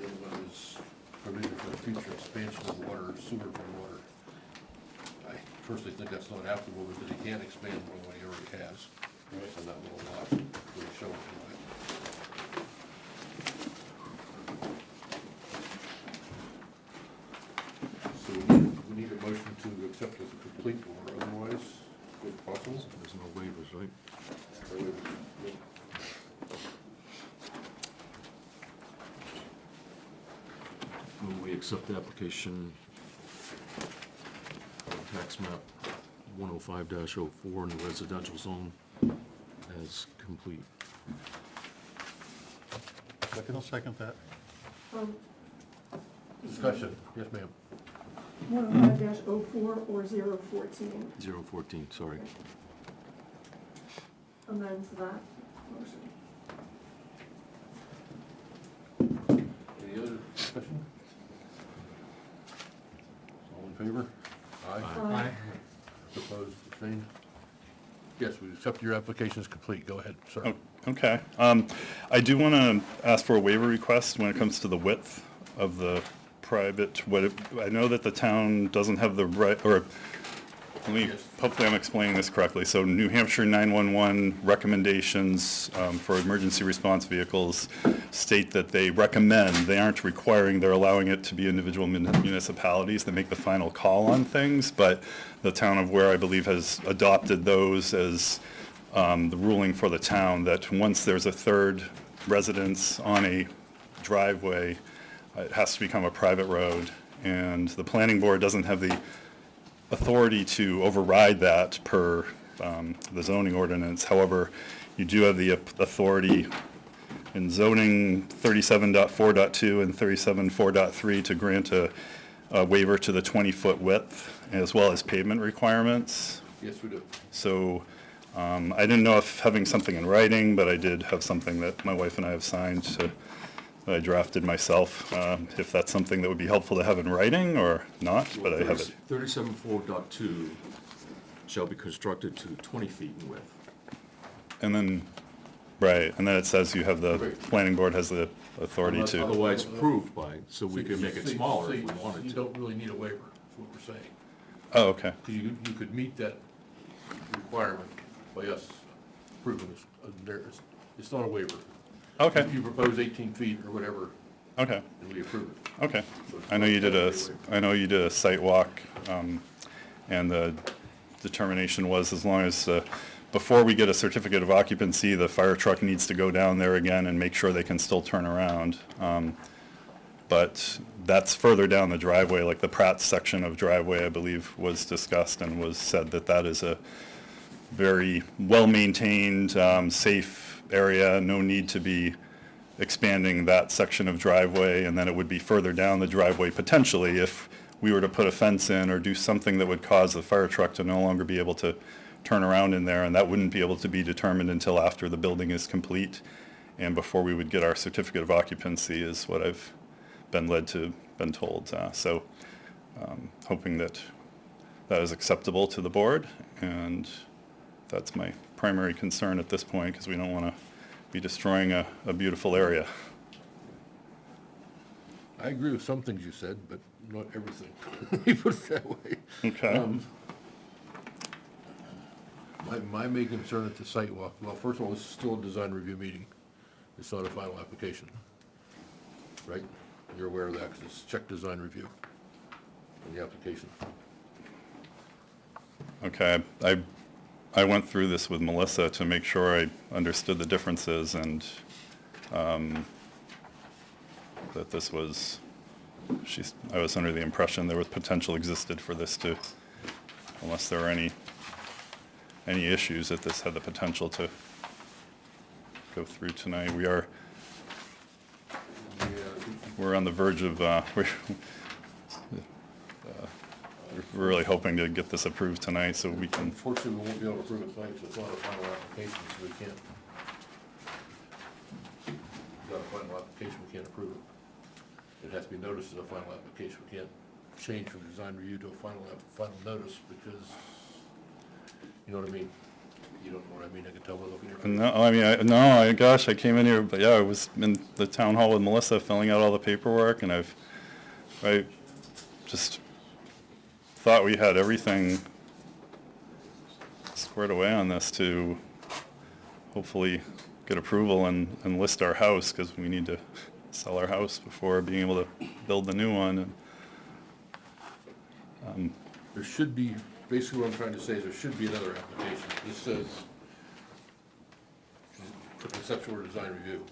the other one is provision for the future expansion of water, sewer and water. I personally think that's not applicable because he can't expand more than what he already has. Right. On that little lot, where he's showing it. So we need a motion to accept as a complete or otherwise, if possible. There's no waivers, right? Will we accept the application tax map 105-04 in the residential zone as complete? I'll second that. Discussion, yes, ma'am. 105-04 or 014. 014, sorry. Amend that motion. Any other discussion? All in favor? Aye. Opposed, abstained? Yes, we accept your application is complete. Go ahead, sir. Oh, okay. I do want to ask for a waiver request when it comes to the width of the private, I know that the town doesn't have the right, or, hopefully I'm explaining this correctly. So New Hampshire 911 recommendations for emergency response vehicles state that they recommend, they aren't requiring, they're allowing it to be individual municipalities that make the final call on things, but the town of Ware, I believe, has adopted those as the ruling for the town, that once there's a third residence on a driveway, it has to become a private road, and the planning board doesn't have the authority to override that per the zoning ordinance. However, you do have the authority in zoning 37.4.2 and 37.4.3 to grant a waiver to the 20-foot width, as well as pavement requirements. Yes, we do. So I didn't know if having something in writing, but I did have something that my wife and I have signed that I drafted myself, if that's something that would be helpful to have in writing or not, but I have it. 37.4.2 shall be constructed to 20 feet in width. And then, right, and then it says you have the Right. planning board has the authority to, Otherwise approved by, so we can make it See, smaller see, if we wanted You to. don't really need a waiver, is what we're saying. oh, okay, You could meet that requirement by us approving this. It's not a waiver. okay, If you propose 18 feet or whatever, okay, and we approve it. okay. So it's I know you did a, not I know you did a site walk, and the determination was as long as, before we get a certificate of occupancy, the fire truck needs to go down there again and make sure they can still turn around. But that's further down the driveway, like the Pratt section of driveway, I believe, was discussed and was said that that is a very well-maintained, safe area, no need to be expanding that section of driveway, and then it would be further down the driveway potentially if we were to put a fence in or do something that would cause the fire truck to no longer be able to turn around in there, and that wouldn't be able to be determined until after the building is complete and before we would get our certificate of occupancy is what I've been told. So hoping that that is acceptable to the board, and that's my primary concern at this point, because we don't want to be destroying a beautiful area. I agree with some things you said, but not everything. Let me put it that way. Okay. My main concern at the site walk, well, first of all, this is still a design review meeting. It's not a final application, right? You're aware of that, because it's check design review in the application. Okay, I went through this with Melissa to make sure I understood the differences, and that this was, I was under the impression there was potential existed for this to, unless there were any issues, that this had the potential to go through tonight. We're on the verge of, we're really hoping to get this approved tonight so we can, Unfortunately, we won't be able to approve it tonight, because it's not a final application, so we can't. It's not a final application, we can't approve it. It has to be noticed as a final application. We can't change from design review to a final notice, because, you know what I mean? You don't know what I mean, I can tell by looking at your. No, I mean, gosh, I came in here, but yeah, I was in the town hall with Melissa filling out all the paperwork, and I just thought we had everything squared away on this to hopefully get approval and list our house, because we need to sell our house before being able to build the new one. And, There should be, basically what I'm trying to say is there should be another application. This says for conceptual or design review.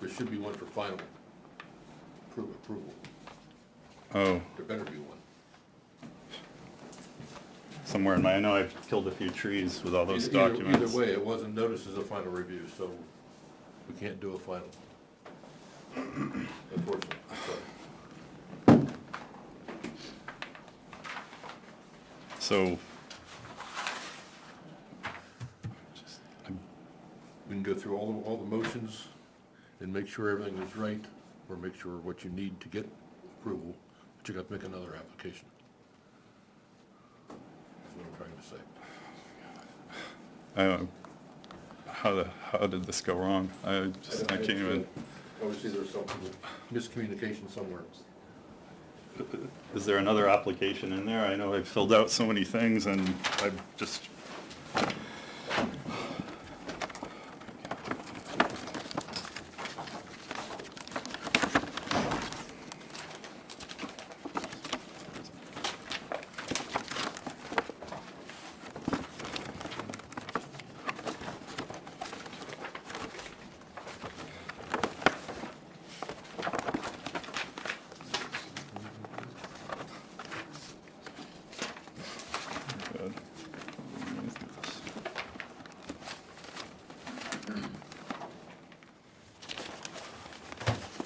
There should be one for final approval. oh, There better be one. somewhere in my, I know I've killed a few trees with all those documents. Either way, it wasn't noticed as a final review, so we can't do a final. Unfortunately, sorry. So, We can go through all the motions and make sure everything is right, or make sure what you need to get approval, but you got to make another application. That's what I'm trying to say. I don't, how did this go wrong? I can't even, Obviously, there's some miscommunication somewhere. is there another application in there? I know I've filled out so many things and I've just,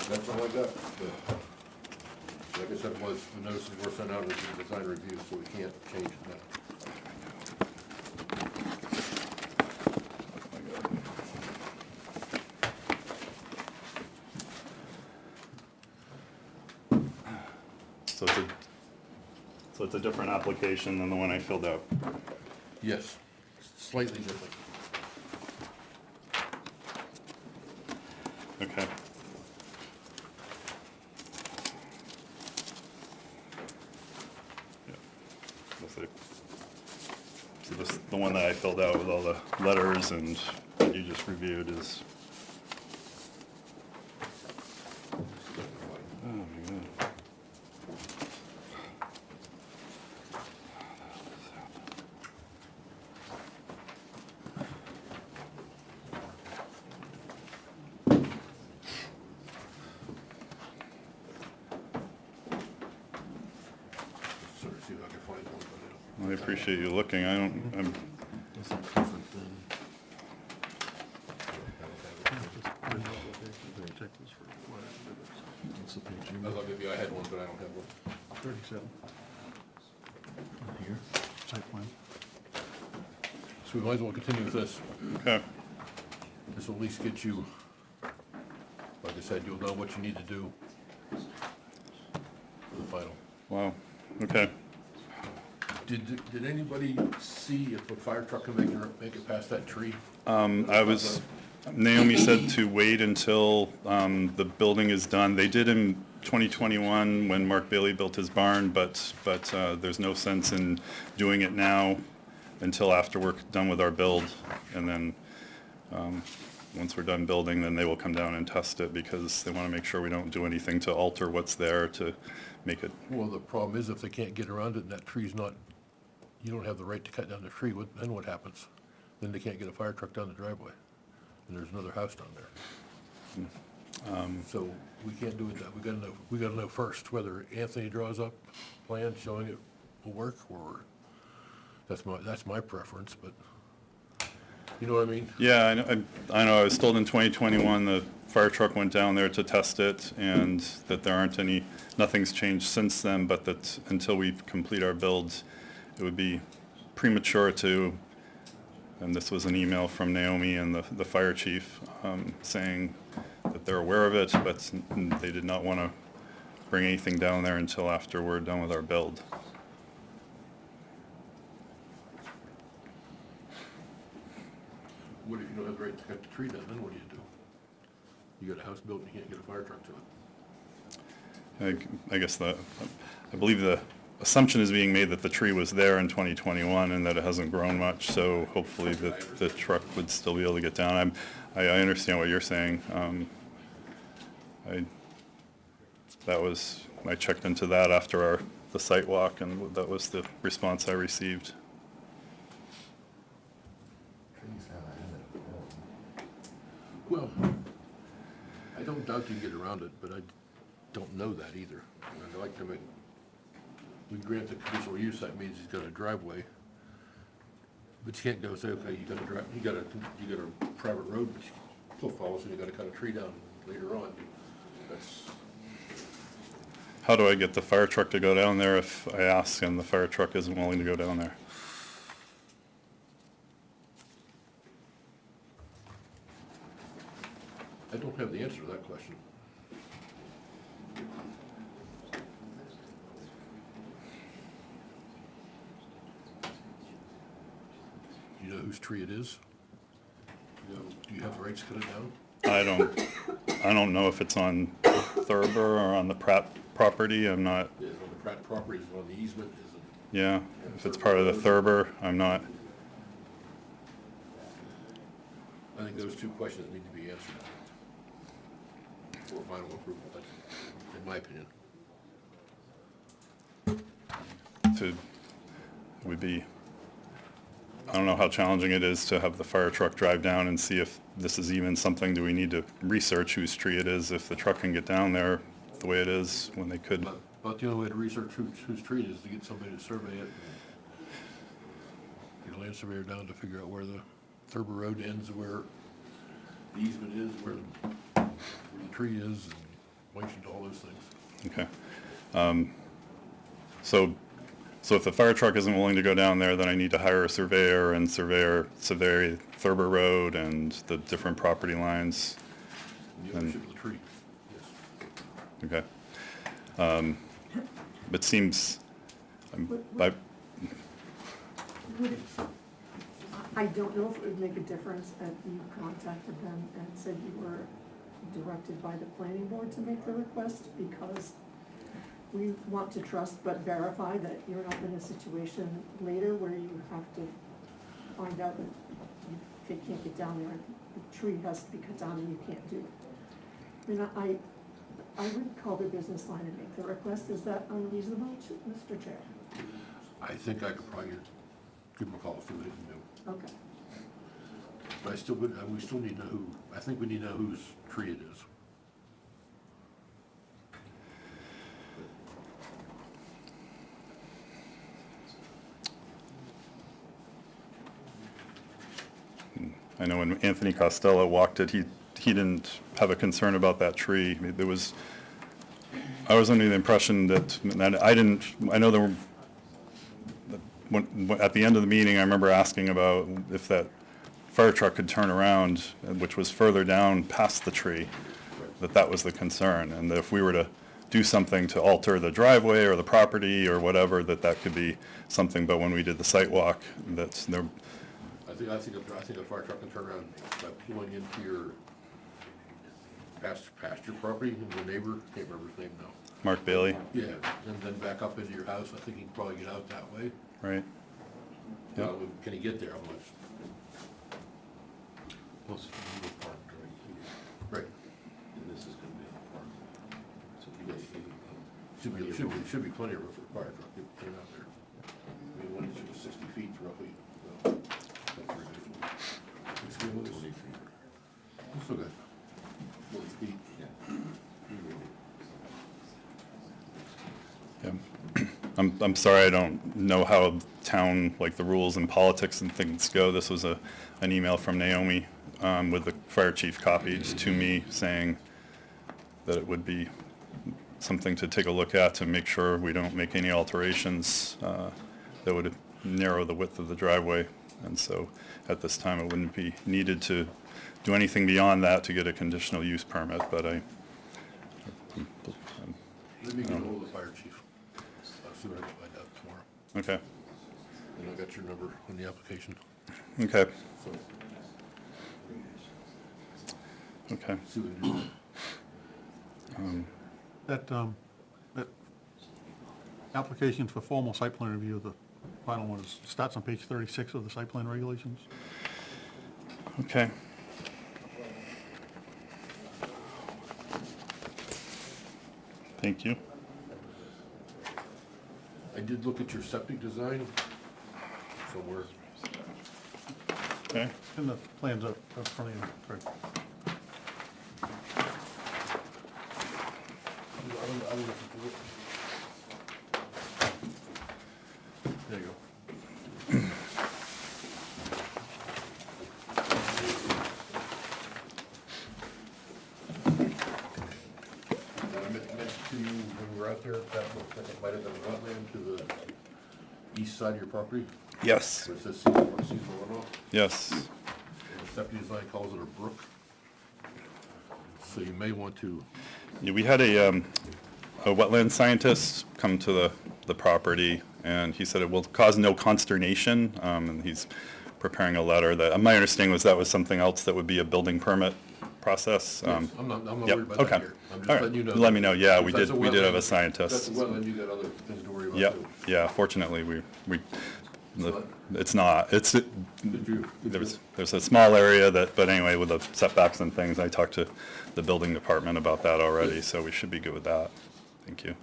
That's all I got. Like I said, was the notices were sent out as a design review, so we can't change it now. so it's a different application than the one I filled out. Yes, slightly different. Okay. Yeah. So this, the one that I filled out with all the letters and that you just reviewed is. Oh my God. Sort of see if I can find one, but I don't. I appreciate you looking. I'm, It's different than, what's the page I thought maybe I had one, but I don't have one. 37, here? site plan. So we might as well continue with this. okay. This will at least get you, like I said, you'll know what you need to do for the final. Wow. Okay. Did anybody see if a fire truck can make it past that tree? Naomi said to wait until the building is done. They did in 2021 when Mark Bailey built his barn, but there's no sense in doing it now until after we're done with our build. And then, once we're done building, then they will come down and test it because they want to make sure we don't do anything to alter what's there to make it. Well, the problem is if they can't get around it and that tree's not, you don't have the right to cut down the tree, then what happens? Then they can't get a fire truck down the driveway, and there's another house down there. So we can't do it, we gotta know first whether Anthony draws up a plan showing it will work, or, that's my preference, but, you know what I mean? Yeah, I know. I was told in 2021 the fire truck went down there to test it and that there aren't nothing's changed since then, but that until we complete our builds, it would be premature to, and this was an email from Naomi and the fire chief, saying that they're aware of it, but they did not want to bring anything down there until after we're done with our build. What if you don't have the right to cut the tree down, then what do? You got a house built and you can't get a fire truck to it. I guess I believe the assumption is being made that the tree was there in 2021 and that it hasn't grown much, so hopefully the truck would still be able to get down. I understand what you're saying. I checked into that after the site walk, and that was the response I received. Well, I don't doubt you can get around it, but I don't know that either. And I'd like to make, we grant the conditional use, that means he's got a driveway. But you can't go say, okay, you got a private road, but you still follow, so you gotta cut a tree down later on. That's, How do I get the fire truck to go down there if I ask and the fire truck isn't willing to go down there? I don't have the answer to that question. Do you know whose tree it is? Do you have the rights to cut it down? I don't know if it's on Thurber or on the Pratt property. I'm not, Is it on the Pratt property, is it on the easement, is it? yeah, if it's part of the Thurber, I'm not. I think those two questions need to be answered for final approval, that's, in my opinion. I don't know how challenging it is to have the fire truck drive down and see if this is even something. Do we need to research whose tree it is if the truck can get down there the way it is when they could? But the only way to research whose tree it is to get somebody to survey it. Get a land surveyor down to figure out where the Thurber Road ends, where the easement is, where the tree is, and mentioned all those things. Okay. So if the fire truck isn't willing to go down there, then I need to hire a surveyor and survey Thurber Road and the different property lines. And the ownership of the tree, yes. Okay. But seems, I, Would it, I don't know if it would make a difference if you contacted them and said you were directed by the planning board to make the request, because we want to trust but verify that you're not in a situation later where you have to find out that you can't get down there, the tree has to be cut down and you can't do it. I mean, I would call the business line and make the request. Is that unreasonable, Mr. Chair? I think I could probably give them a call, see what they can do. Okay. But we still need to know who, I think we need to know whose tree it is. I know when Anthony Costello walked it, he didn't have a concern about that tree. I was under the impression that I know there were, at the end of the meeting, I remember asking about if that fire truck could turn around, which was further down past the tree, that was the concern. And that if we were to do something to alter the driveway or the property or whatever, that could be something. But when we did the site walk, that's there. I think a fire truck can turn around by pulling into your pasture property, and the neighbor, can't remember his name now. Mark Bailey, Yeah, and then back up into your house. I think he can probably get out that way. right? Yep. Can he get there? How much? Plus, you will park right here, Right. and this is gonna be a park. So you guys Should be plenty of room for a fire truck to get out there. I mean, what is it, 60 feet roughly? So, that's reasonable. It's good, what is- 20 feet. It's still good. 40 feet. Yeah. I'm sorry, I don't know how town, like the rules and politics and things go. This was an email from Naomi with the fire chief copied to me saying that it would be something to take a look at to make sure we don't make any alterations that would narrow the width of the driveway. And so at this time, it wouldn't be needed to do anything beyond that to get a conditional use permit, but Let me get ahold of the fire chief. I'll see what I can find out tomorrow. okay, And I got your number on the application, okay. so. Okay. See what we can do. That application for formal site plan review, the final one starts on page 36 of the site plan regulations. Okay. Thank you. I did look at your septic design somewhere. Okay. And the plans are in front of you, Craig. I don't know if it- There you go. I mentioned to you when we were out there, that looks like it might have been a wetland to the east side of your property, Yes. where it says seasonal runoff. Yes. And the septic design calls it a brook. So you may want to, Yeah, we had a wetland scientist come to the property, and he said it will cause no consternation, and he's preparing a letter that, my understanding was that was something else that would be a building permit process. yes, I'm not Yep, worried about okay. that here. I'm just All right. letting you know. Let me know. Yeah, we If that's did- a we did have a wetland- scientist. If that's a wetland, you got other things to worry about Yep, too. yeah, fortunately, we, not? it's not, it's, Did you? there's a small area that, but anyway, with the setbacks and things, I talked to the building department about that already, so we should be good with that. Thank you.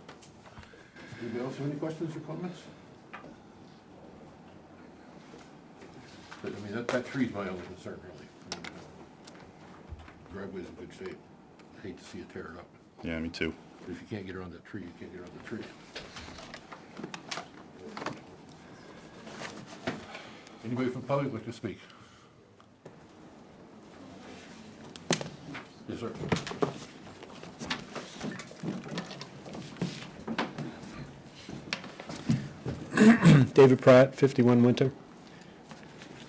Anybody else have any questions or comments? But, I mean, that tree's my only concern, really. I mean, driveway's in good shape. Hate to see it tear it up. Yeah, me too. But if you can't get around that tree, you can't get around the tree. Anybody from the public like to speak? Yes, sir. David Pratt, 51 Winter.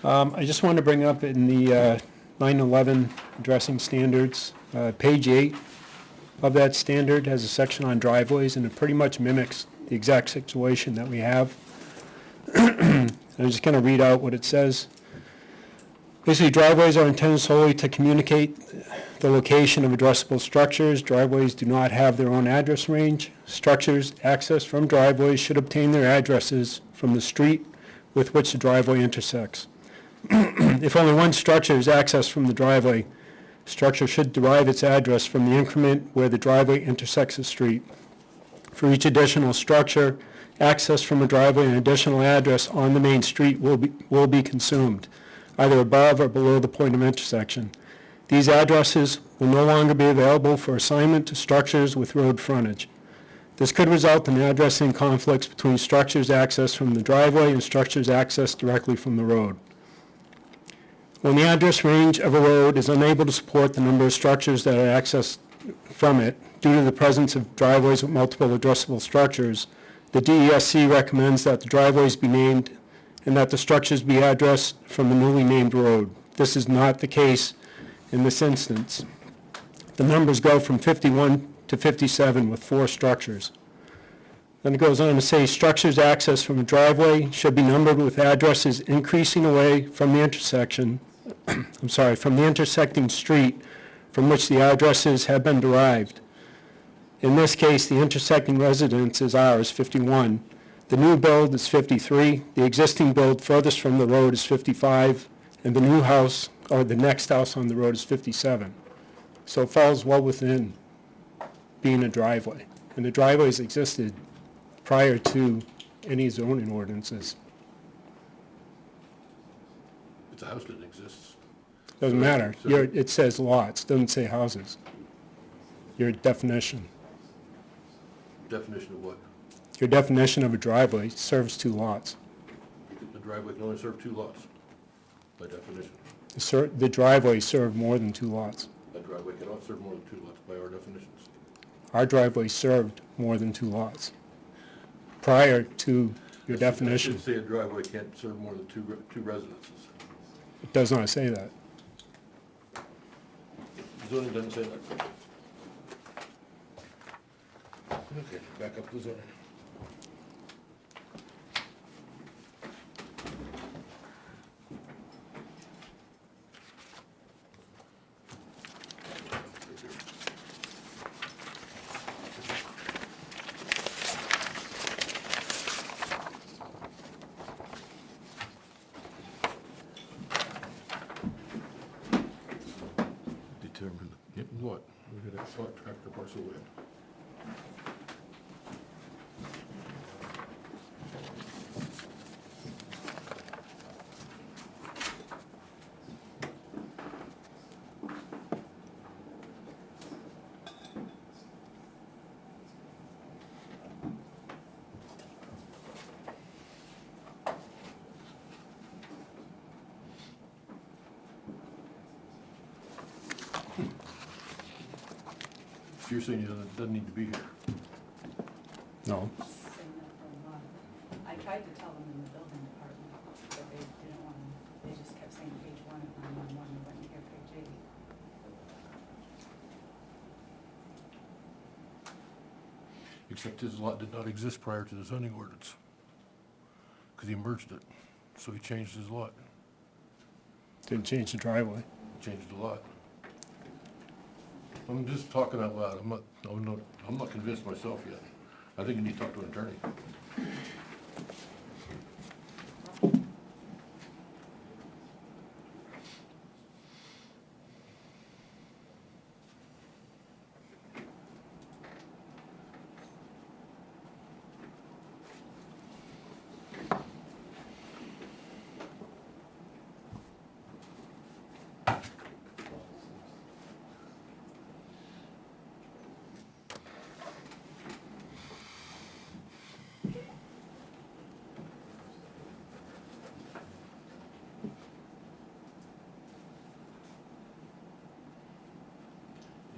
I just wanted to bring up in the 911 addressing standards, page 8 of that standard has a section on driveways, and it pretty much mimics the exact situation that we have. I'm just going to read out what it says. Basically, driveways are intended solely to communicate the location of addressable structures. Driveways do not have their own address range. Structures accessed from driveways should obtain their addresses from the street with which the driveway intersects. If only one structure is accessed from the driveway, structure should derive its address from the increment where the driveway intersects the street. For each additional structure, access from a driveway, an additional address on the main street will be consumed, either above or below the point of intersection. These addresses will no longer be available for assignment to structures with road frontage. This could result in addressing conflicts between structures accessed from the driveway and structures accessed directly from the road. When the address range of a road is unable to support the number of structures that are accessed from it due to the presence of driveways with multiple addressable structures, the DESC recommends that the driveways be named and that the structures be addressed from the newly named road. This is not the case in this instance. The numbers go from 51 to 57 with 4 structures. Then it goes on to say structures accessed from a driveway should be numbered with addresses increasing away from the intersection, from the intersecting street from which the addresses have been derived. In this case, the intersecting residence is ours, 51. The new build is 53. The existing build furthest from the road is 55. And the new house, or the next house on the road, is 57. So it falls well within being a driveway. And the driveways existed prior to any zoning ordinances. It's a house that exists. Doesn't matter. So- It says lots, doesn't say houses. Your definition. Definition of what? Your definition of a driveway serves 2 lots. The driveway can only serve 2 lots, by definition. The driveway served more than 2 lots. A driveway cannot serve more than 2 lots by our definitions. Our driveway served more than 2 lots prior to your It definition. should say a driveway can't serve more than two residences. It does not say that. Zoning doesn't say that. Okay, back up to zoning. the parcel in. So you're saying it doesn't need to be here? No. saying that for a month. I tried to tell them in the building department, but they didn't want to, they just kept saying page 1 of 911, and wouldn't hear page 8. Except his lot did not exist prior to the zoning ordinance. Because he merged it, so he changed his lot, Didn't change the driveway. changed the lot. I'm just talking out loud, I'm not convinced myself yet. I think you need to talk to an attorney.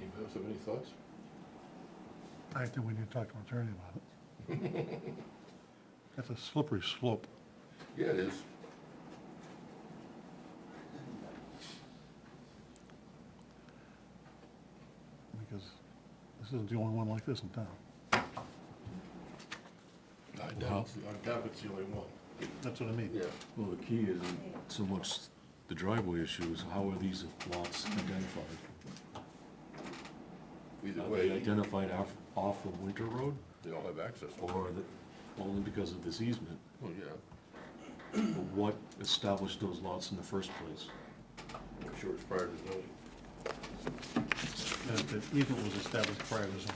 Anybody else have any thoughts? I think we need to talk to an attorney about it. That's a slippery slope. Yeah, it is. Because this isn't the only one like this in town. I doubt it's the only one. That's what I mean. Yeah. Well, the key isn't so much the driveway issues, how are these lots identified? Either Are they way, identified off of Winter Road, they all have access. or only because of this easement? Oh, yeah. But what established those lots in the first place? I'm sure it's prior to zoning. And the easement was established prior to zoning.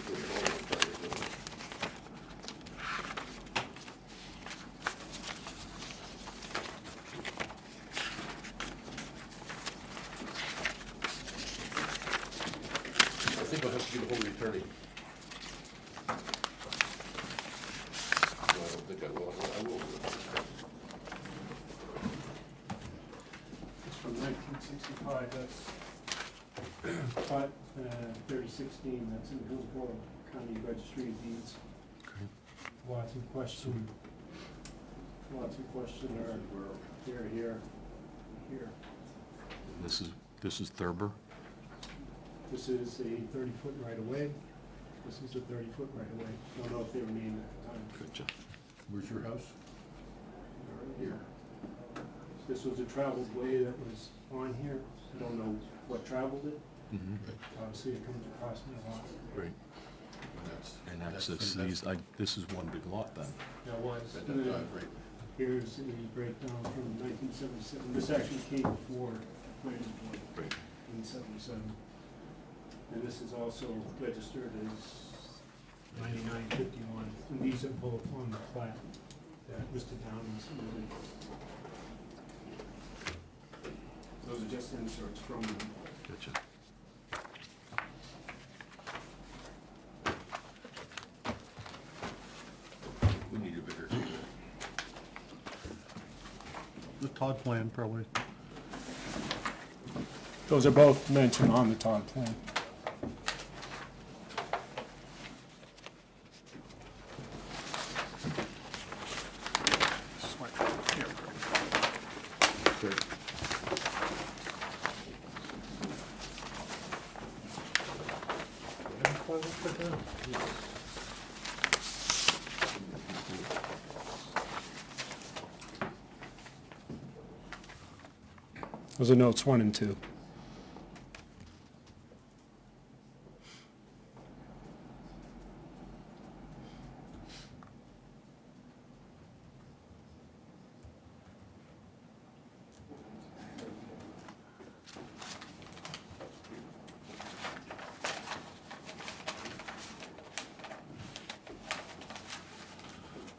Those are all prior to zoning. I think I'll have to get ahold of the attorney. No, I don't think I will. I will. It's from 1965, that's plot 3016, that's in Hillsborough County Registry of Deeds. Okay. Lots in question are here. This is Thurber? This is a 30-foot right-of-way. This is a 30-foot right-of-way. Don't know if they were named at the time. Gotcha. Where's your house? Here. This was a traveled way that was on here. I don't know what traveled it. Mm-hmm. Obviously, it comes across me a lot. Right. And access these, this is one big lot then? That was. That And does then not, right. here's a breakdown from 1977. This actually came before planning board Right. in 77. And this is also registered as 9951. And these are both on the plat that Mr. Downey submitted. Those are just inserts from them. Gotcha. We need a bigger. The Todd plan probably, Those are both mentioned on the Todd plan. Those are notes 1 and 2.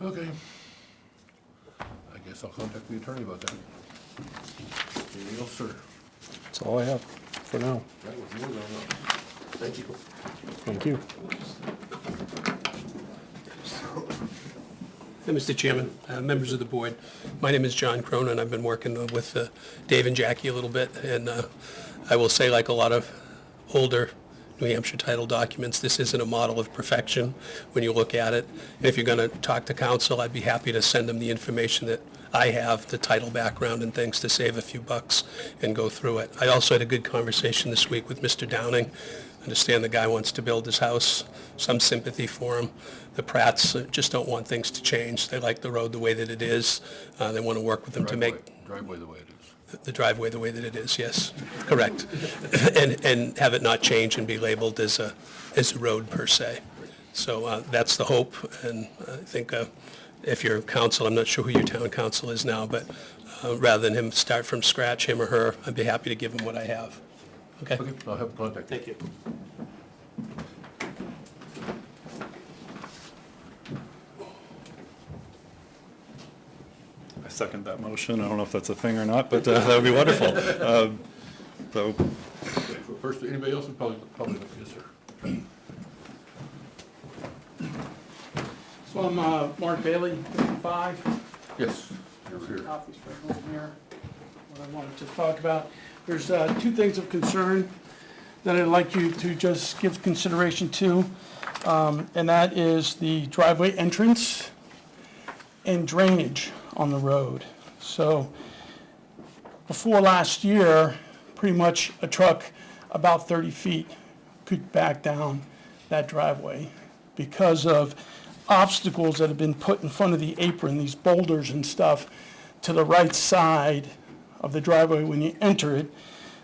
Okay. I guess I'll contact the attorney about that. Anything else, sir? That's all I have for now. That was more than enough. Thank you. Thank you. Mr. Chairman, members of the board, my name is John Cronin. I've been working with Dave and Jackie a little bit, and I will say, like a lot of older New Hampshire title documents, this isn't a model of perfection when you look at it. And if you're going to talk to counsel, I'd be happy to send them the information that I have, the title background and things, to save a few bucks and go through it. I also had a good conversation this week with Mr. Downing. I understand the guy wants to build his house, some sympathy for him. The Pratts just don't want things to change. They like the road the way that it is. They want to work with them to make Driveway the way it is. the driveway the way that it is, yes, correct. And have it not change and be labeled as a road per se. So that's the hope, and I think if your council, I'm not sure who your town council is now, but rather than him start from scratch, him or her, I'd be happy to give him what I have. Okay? Okay, I'll have contact. Thank you. I second that motion. I don't know if that's a thing or not, but that would be wonderful. So, First, anybody else in public? Yes, sir. So I'm Mark Bailey, 55. Yes, you're here. Copies for everyone here. What I wanted to talk about. There's two things of concern that I'd like you to just give consideration to, and that is the driveway entrance and drainage on the road. So before last year, pretty much a truck about 30 feet could back down that driveway because of obstacles that have been put in front of the apron, these boulders and stuff, to the right side of the driveway. When you enter it,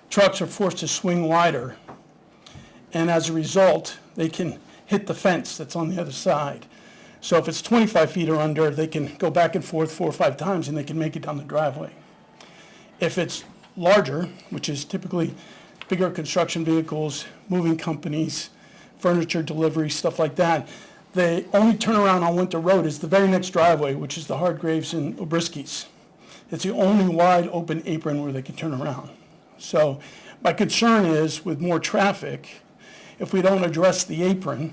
trucks are forced to swing wider. And as a result, they can hit the fence that's on the other side. So if it's 25 feet or under, they can go back and forth 4 or 5 times and they can make it down the driveway. If it's larger, which is typically bigger construction vehicles, moving companies, furniture delivery, stuff like that, the only turnaround on Winter Road is the very next driveway, which is the Hardgraves and Obriskis. It's the only wide open apron where they can turn around. So my concern is with more traffic, if we don't address the apron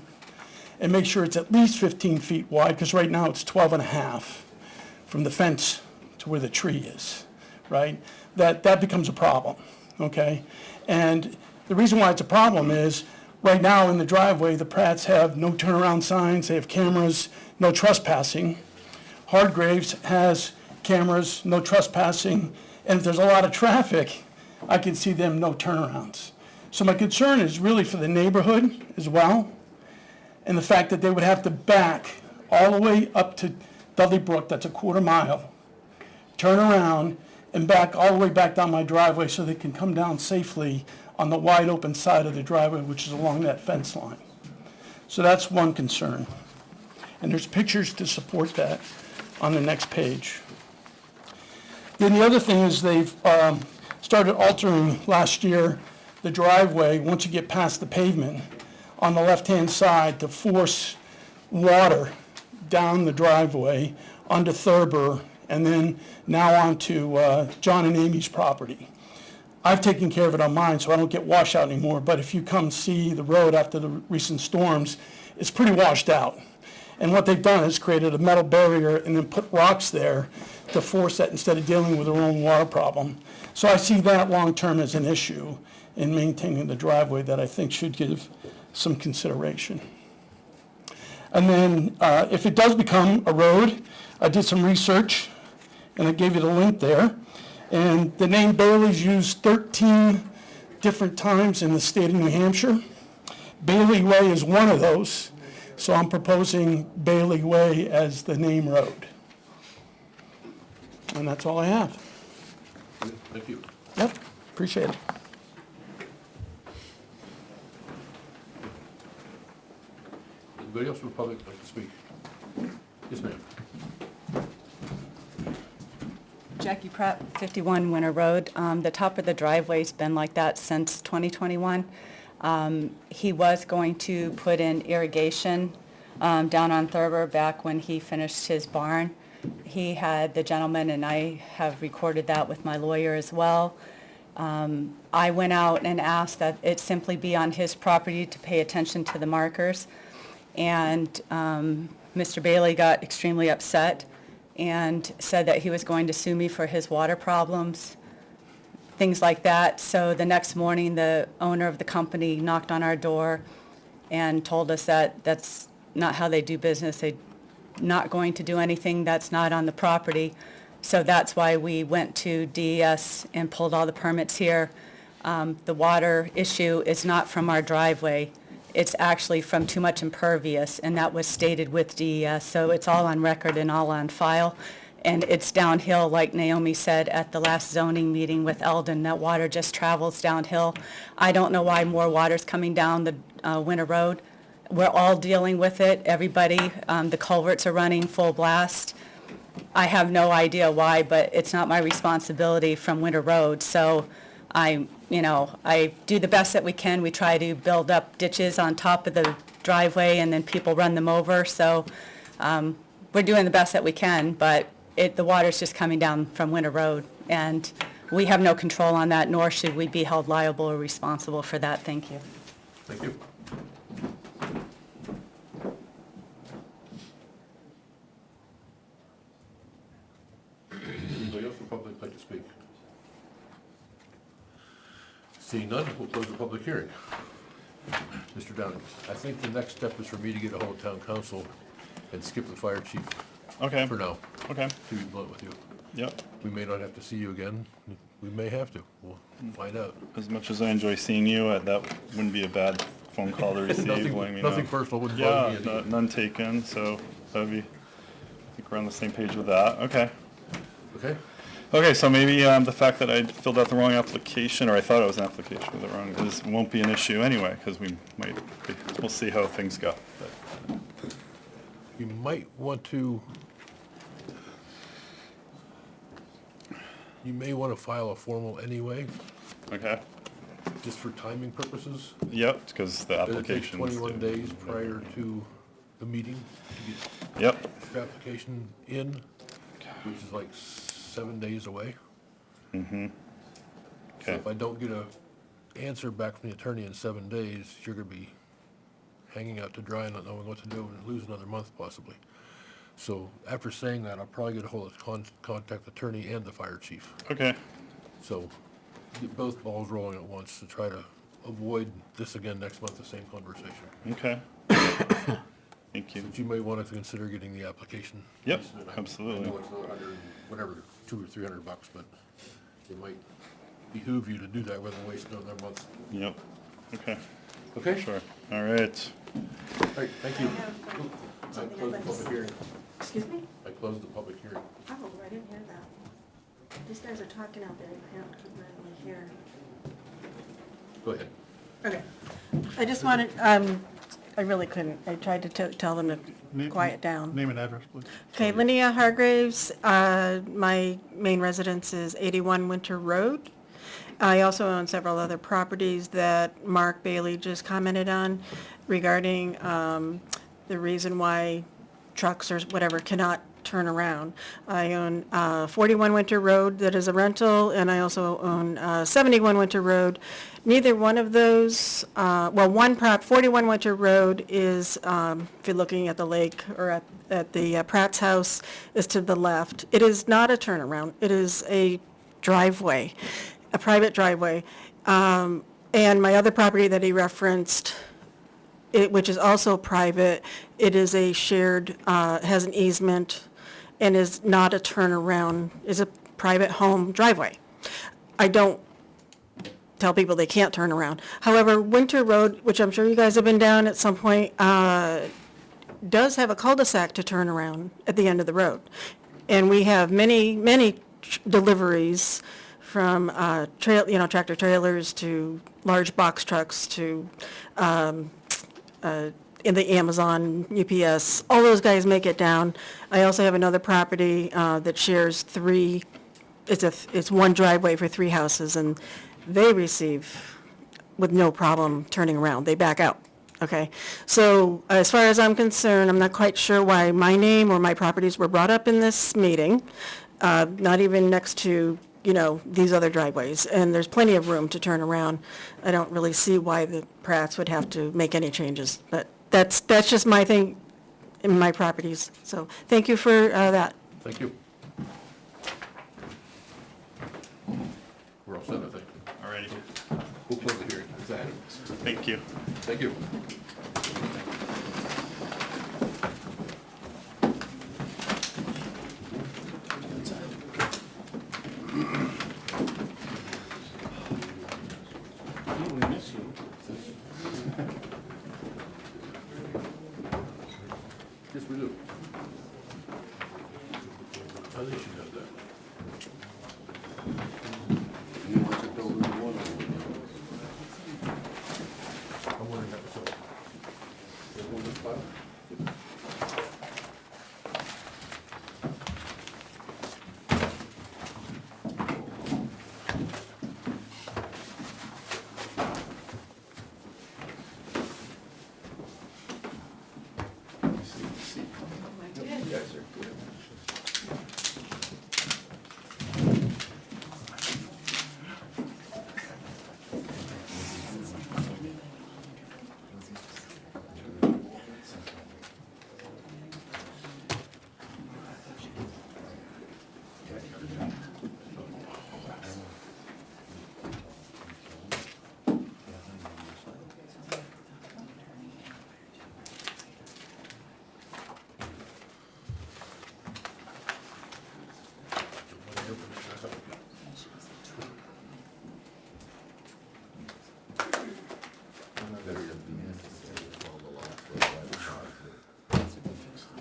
and make sure it's at least 15 feet wide, because right now it's 12 and a half from the fence to where the tree is, right? That becomes a problem, okay? And the reason why it's a problem is right now in the driveway, the Pratts have no turnaround signs, they have cameras, no trespassing. Hardgraves has cameras, no trespassing, and if there's a lot of traffic, I can see them no turnarounds. So my concern is really for the neighborhood as well, and the fact that they would have to back all the way up to Dudley Brook, that's a quarter mile, turn around and back all the way back down my driveway so they can come down safely on the wide open side of the driveway, which is along that fence line. So that's one concern. And there's pictures to support that on the next page. Then the other thing is they've started altering last year the driveway, once you get past the pavement, on the left-hand side to force water down the driveway onto Thurber and then now onto John and Amy's property. I've taken care of it on mine, so I don't get washout anymore, but if you come see the road after the recent storms, it's pretty washed out. And what they've done is created a metal barrier and then put rocks there to force that instead of dealing with their own water problem. So I see that long-term as an issue in maintaining the driveway that I think should give some consideration. And then if it does become a road, I did some research and I gave you the link there. And the name Bailey's used 13 different times in the state of New Hampshire. Bailey Way is one of those, so I'm proposing Bailey Way as the name road. And that's all I have. Thank you. Yep, appreciate it. Anybody else from the public like to speak? Yes, ma'am. Jackie Pratt, 51 Winter Road. The top of the driveway's been like that since 2021. He was going to put in irrigation down on Thurber back when he finished his barn. He had the gentleman, and I have recorded that with my lawyer as well. I went out and asked that it simply be on his property to pay attention to the markers. And Mr. Bailey got extremely upset and said that he was going to sue me for his water problems, things like that. So the next morning, the owner of the company knocked on our door and told us that that's not how they do business. They're not going to do anything that's not on the property. So that's why we went to DES and pulled all the permits here. The water issue is not from our driveway. It's actually from too much impervious, and that was stated with DES. So it's all on record and all on file. And it's downhill, like Naomi said at the last zoning meeting with Eldon, that water just travels downhill. I don't know why more water's coming down the Winter Road. We're all dealing with it, everybody. The culverts are running full blast. I have no idea why, but it's not my responsibility from Winter Road. So I do the best that we can. We try to build up ditches on top of the driveway, and then people run them over. So we're doing the best that we can, but the water's just coming down from Winter Road, and we have no control on that, nor should we be held liable or responsible for that. Thank you. Thank you. Anybody else in the public like to speak? Seeing none, we'll close the public hearing. Mr. Downing, I think the next step is for me to get a hold of town council and skip the fire chief Okay, for now, okay, to be blunt with you. yep. We may not have to see you again. We may have to. We'll find out. As much as I enjoy seeing you, that wouldn't be a bad phone call to receive, letting me know. Nothing personal, wouldn't Yeah, bother me. none taken, so that'd be, I think we're on the same page with that, okay. Okay? Okay, so maybe the fact that I filled out the wrong application, or I thought it was an application with the wrong, this won't be an issue anyway, because we'll see how things go. But, You might want to, you may want to file a formal anyway, okay, just for timing purposes. yep, because the It takes application. 21 days prior to the meeting to Yep, get your application in, which is like 7 days away. So okay, if I don't get a answer back from the attorney in 7 days, you're gonna be hanging out to dry and not knowing what to do and lose another month possibly. So after saying that, I'll probably get a hold of contact the attorney and the fire chief. okay, So get both balls rolling at once to try to avoid this again next month, the same conversation. okay. Thank you. But you may want to consider getting the application. Yep, I absolutely. know it's $100, whatever, $200 or $300, but it might behoove you to do that rather than waste another month. Yep, okay, Okay? sure, all right. All right, thank you. I something closed I'd the like to public hearing. Excuse me? I closed the public hearing. Oh, I didn't hear that. These guys are talking out there, I can't really hear. Go ahead. Okay. I just wanted, I really couldn't. I tried to tell them to Name- quiet down. Name and address, please. Okay, Linnea Hargraves, my main residence is 81 Winter Road. I also own several other properties that Mark Bailey just commented on regarding the reason why trucks or whatever cannot turn around. I own 41 Winter Road that is a rental, and I also own 71 Winter Road. Neither one of those, 41 Winter Road is, if you're looking at the lake or at the Pratt's house, is to the left. It is not a turnaround. It is a driveway, a private driveway. And my other property that he referenced, which is also private, it is a shared, has an easement and is not a turnaround, is a private home driveway. I don't tell people they can't turn around. However, Winter Road, which I'm sure you guys have been down at some point, does have a cul-de-sac to turn around at the end of the road. And we have many deliveries from tractor trailers to large box trucks to in the Amazon, UPS, all those guys make it down. I also have another property that shares it's one driveway for 3 houses, and they receive with no problem turning around. They back out Okay, so as far as I'm concerned, I'm not quite sure why my name or my properties were brought up in this meeting, not even next to, you know, these other driveways, and there's plenty of room to turn around. I don't really see why the Pratts would have to make any changes, but that's just my thing in my properties. So thank you for that. Thank you. We're all set, I think. Alrighty, We'll close the hearing. Exactly. thank you. Thank you. Yes, we do. I think she does that. I'm wondering that, so. There's one in this file?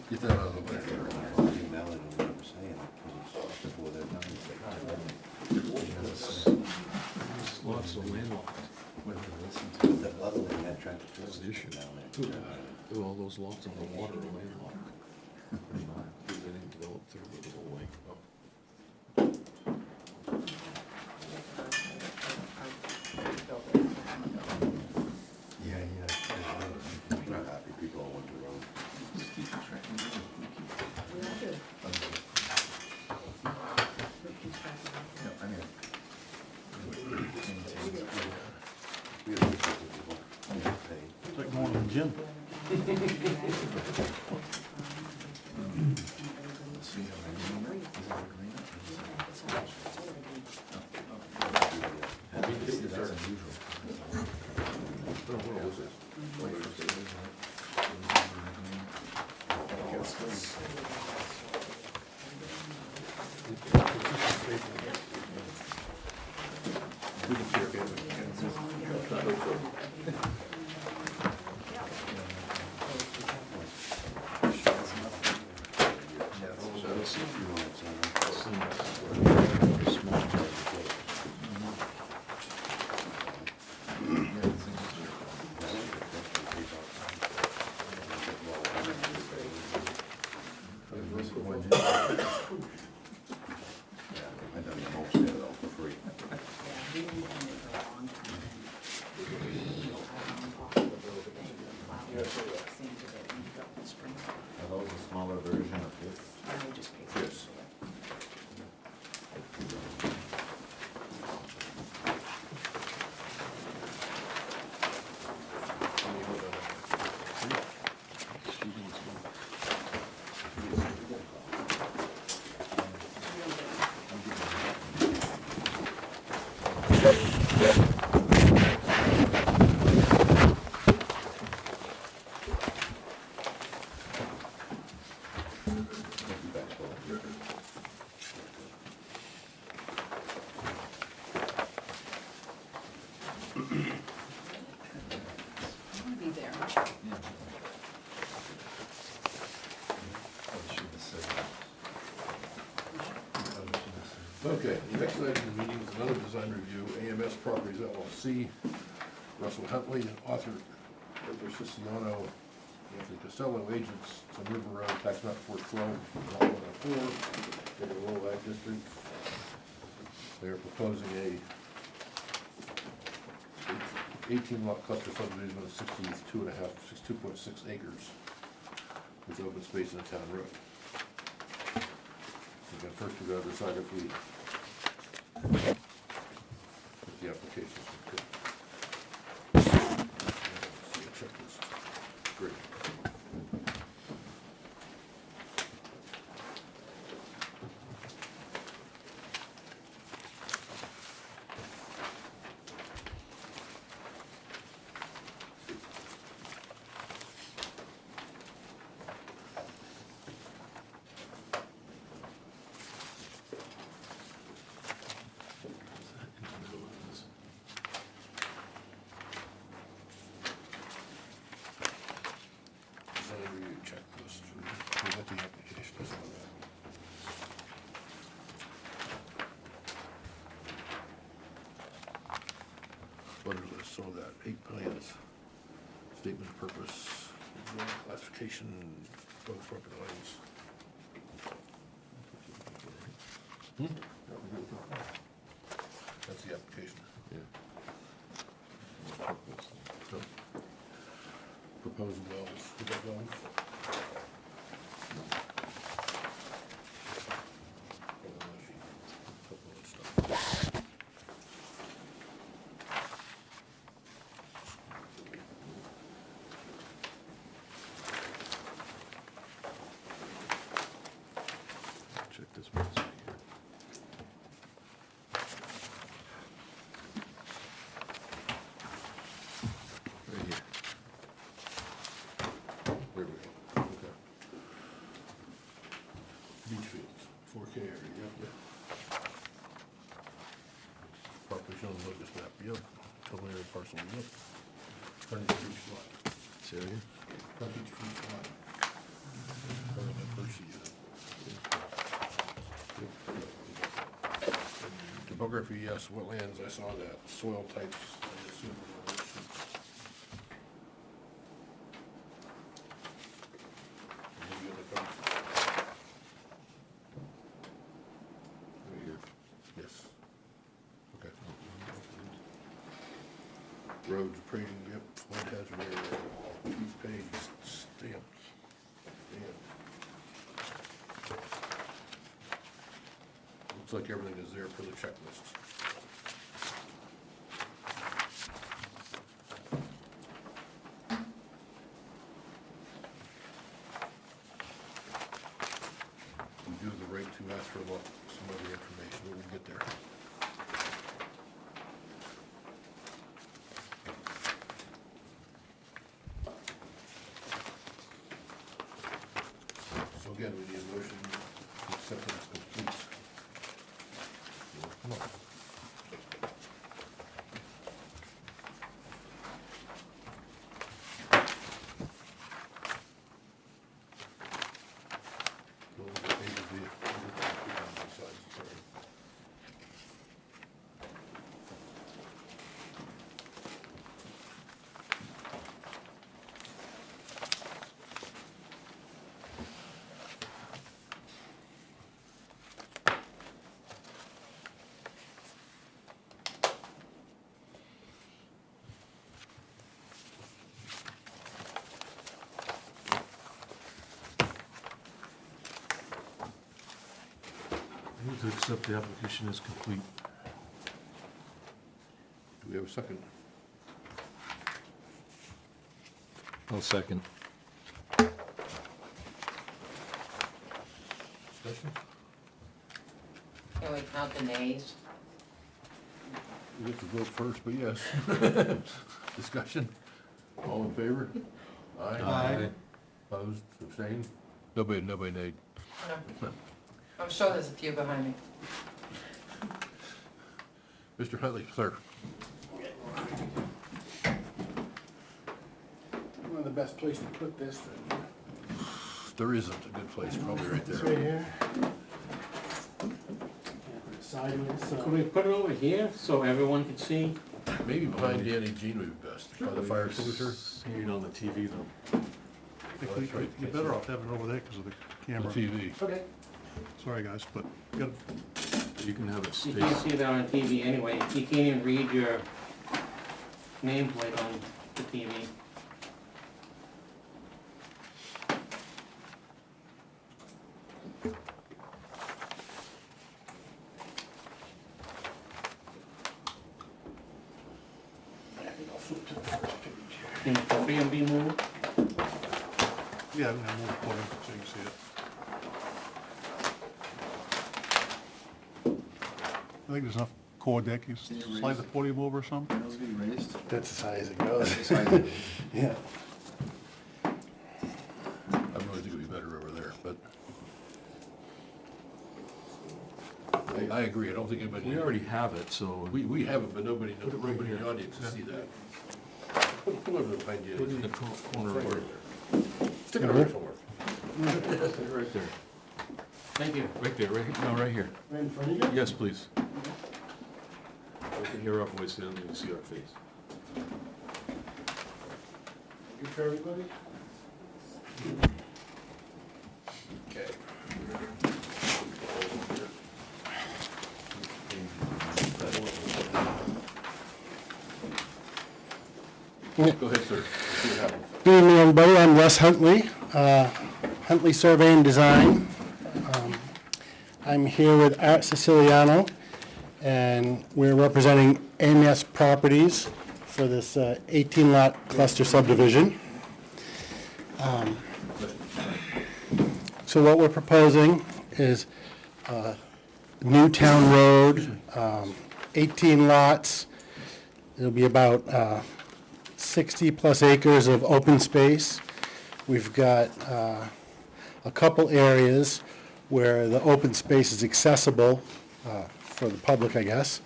Get that out of the way. Lots of landlocked. That's the issue. All those lots on the water are landlocked. They didn't develop through the little lake. Yeah, I'm not happy people all went the road. We have to pay people. We have to pay. It's like going to the gym. I done the most there though for free. Are those a smaller version of this? Yes. Okay, the next item of the meeting is another design review, AMS Properties LLC, Russell Huntley, author, Edward Siciliano, Anthony Costello, agents, it's on River Road, tax map 412, lot 104, in the rural ag district. They are proposing a 18 lot cluster subdivision of 62.6 acres with open space in the town road. So first we gotta decide if we put the application. See a checklist. Great. Design review checklist. We got the application, I saw that. Butter list, saw that, 8 plans. Statement of purpose, zoning classification, both property lines. That's the application. Yeah. So, proposed wells, we got wells? Check this one. Right here. There we go, okay. Beach fields, 4K area, yep. Property shown on the locust map, yep. Total area parcel, yep. Frontage for each lot, Say it again? frontage for each lot. Cover that first sheet. Topography, yes, wetlands, I saw that, soil types, I assume. are those sheets. Maybe on the cover. Right here. Yes. Okay. Roads, grading, yep, flood hazard area, trees paved, stamps. Looks like everything is there for the checklist. We do have the right to ask for some other information, but we'll get there. So again, we need a motion to accept it as complete. Come on. Go over the page of the- on both sides, sorry. I need to accept the application as complete. Do we have a second? I'll second. Discussion? Can we count the nays? We have to vote first, but yes. Discussion? All in favor? Aye. Opposed, abstained? Nobody nayd. No. I'm sure there's a few behind me. Mr. Huntley, sir. One of the best place to put this, There isn't a good place, probably right this there. right here. Sideways, so. Could we put it over here so everyone can see? Maybe behind Danny Jean would be best, by the fire extinguisher. Seeing it on the TV though. I think you're better off having it over there because of the The camera. TV. Okay. Sorry, guys, but you gotta You can have it You can't stay. see that on TV anyway. You can't even read your nameplate on the TV. Can the podium be moved? Yeah, I'm gonna move the podium so you can see it. I think there's enough core deck, you just slide the podium over or something? Those be raised? That's as high as it goes. Yeah. I really think it'd be better over there, but I agree, I don't think anybody. We already have it, so We have it, but nobody knows, nobody in the audience can see that. Put it over behind you. put it in the corner Right or there. Stick it over somewhere. right there. Thank you. Right there, no, right here. Right in front of you? Yes, please. We can hear our voice and then you can see our face. Good for everybody? Okay. Go ahead, sir. See what happens. Good evening, everybody. I'm Russ Huntley, Huntley Survey and Design. I'm here with Art Siciliano, and we're representing AMS Properties for this 18-lot cluster subdivision. So what we're proposing is Newtown Road, 18 lots. It'll be about 60-plus acres of open space. We've got a couple areas where the open space is accessible for the public, I guess.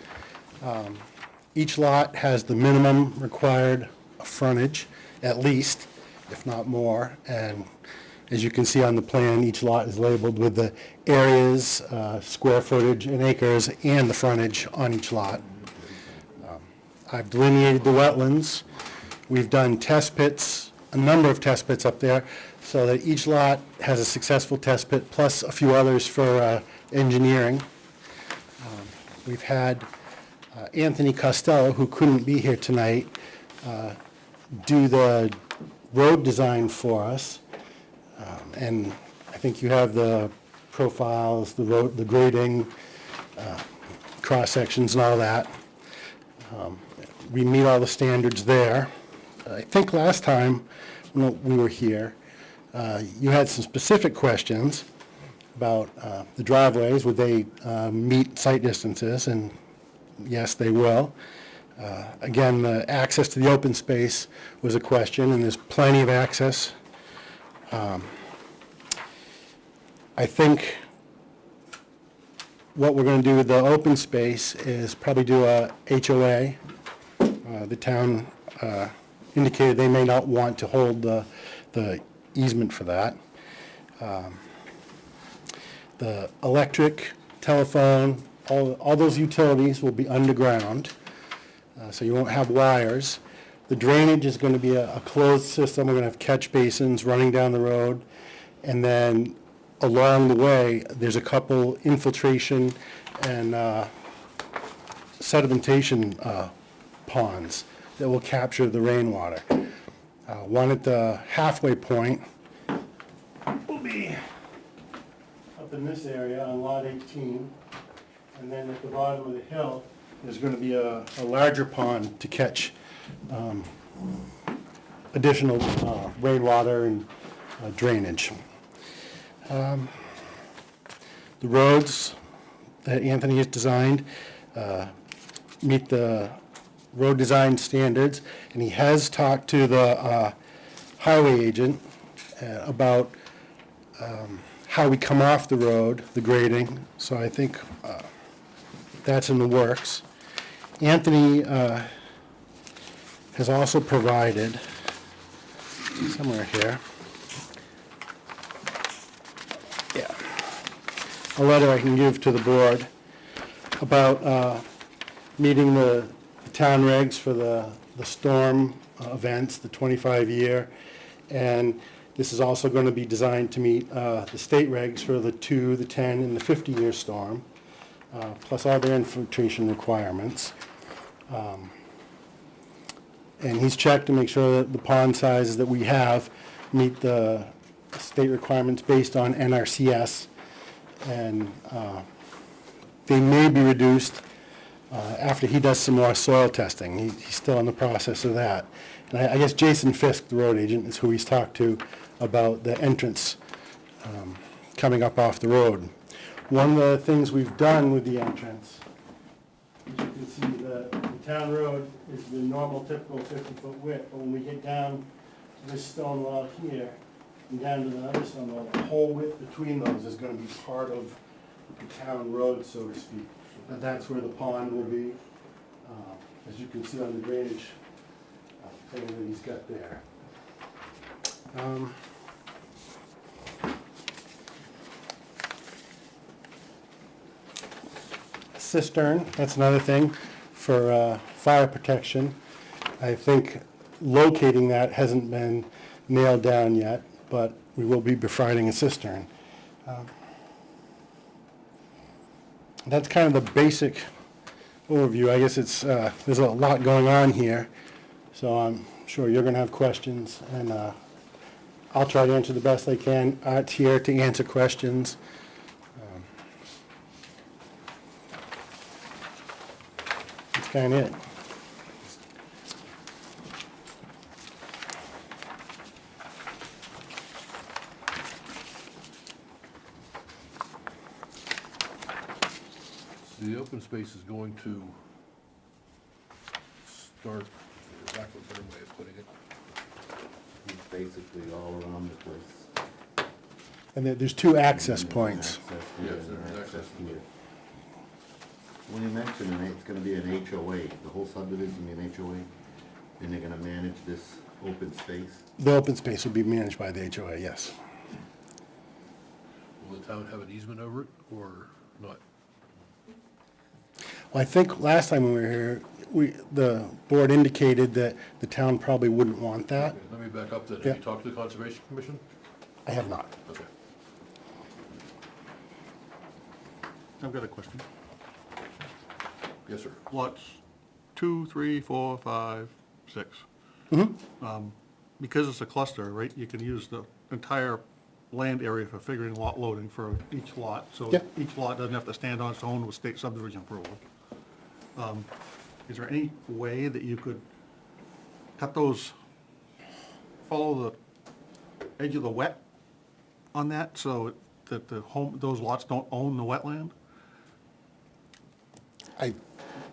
Each lot has the minimum required frontage, at least, if not more. And as you can see on the plan, each lot is labeled with the areas, square footage in acres, and the frontage on each lot. I've delineated the wetlands. We've done test pits, a number of test pits up there, so that each lot has a successful test pit, plus a few others for engineering. We've had Anthony Costello, who couldn't be here tonight, do the road design for us. And I think you have the profiles, the road, the grading, cross-sections and all that. We meet all the standards there. I think last time when we were here, you had some specific questions about the driveways. Would they meet site distances? And yes, they will. Again, the access to the open space was a question, and there's plenty of access. I think what we're going to do with the open space is probably do a HOA. The town indicated they may not want to hold the easement for that. The electric, telephone, all those utilities will be underground, so you won't have wires. The drainage is going to be a closed system. We're going to have catch basins running down the road, and then along the way, there's a couple infiltration and sedimentation ponds that will capture the rainwater. One at the halfway point will be up in this area on lot 18, and then at the bottom of the hill, there's going to be a larger pond to catch additional rainwater and drainage. The roads that Anthony has designed meet the road design standards, and he has talked to the highway agent about how we come off the road, the grading, so I think that's in the works. Anthony has also provided, somewhere here, a letter I can give to the board about meeting the town regs for the storm events, the 25-year, and this is also going to be designed to meet the state regs for the 2, the 10, and the 50-year storm, plus all their infiltration requirements. And he's checked to make sure that the pond sizes that we have meet the state requirements based on NRCS. And they may be reduced after he does some more soil testing. He's still in the process of that. And I guess Jason Fisk, the road agent, is who he's talked to about the entrance coming up off the road. One of the things we've done with the entrance, as you can see, the town road is the normal typical 50-foot width, but when we get down to this stone wall here and down to the other stone wall, the whole width between those is gonna be part of the town road, so to speak. And that's where the pond will be, as you can see on the drainage thing that he's got there. Cistern, that's another thing for fire protection. I think locating that hasn't been nailed down yet, but we will be befriending a cistern. That's kind of the basic overview. I guess it's, there's a lot going on here, so I'm sure you're gonna have questions, and I'll try to answer the best I can. Art's here to answer questions. That's kind of it. So the open space is going to start, for lack of a better way of putting it, It's basically all around the place. And there's two access points. Access here Yes, and there's access access to here. it. When you mention it's gonna be an HOA, the whole subdivision will be an HOA, and they're gonna manage this open space. The open space will be managed by the HOA, yes. Will the town have an easement over it, or not? Well, I think last time we were here, the board indicated that the town probably wouldn't want that. Let me back up then. Yeah. Have you talked to the Conservation Commission? I have not. Okay. I've got a question. Yes, sir. Lots 2, 3, 4, 5, 6. Because it's a cluster, right, you can use the entire land area for figuring lot loading for each lot, so Yeah. each lot doesn't have to stand on its own with state subdivision approval. Is there any way that you could cut those, follow the edge of the wet on that, so that those lots don't own the wetland? I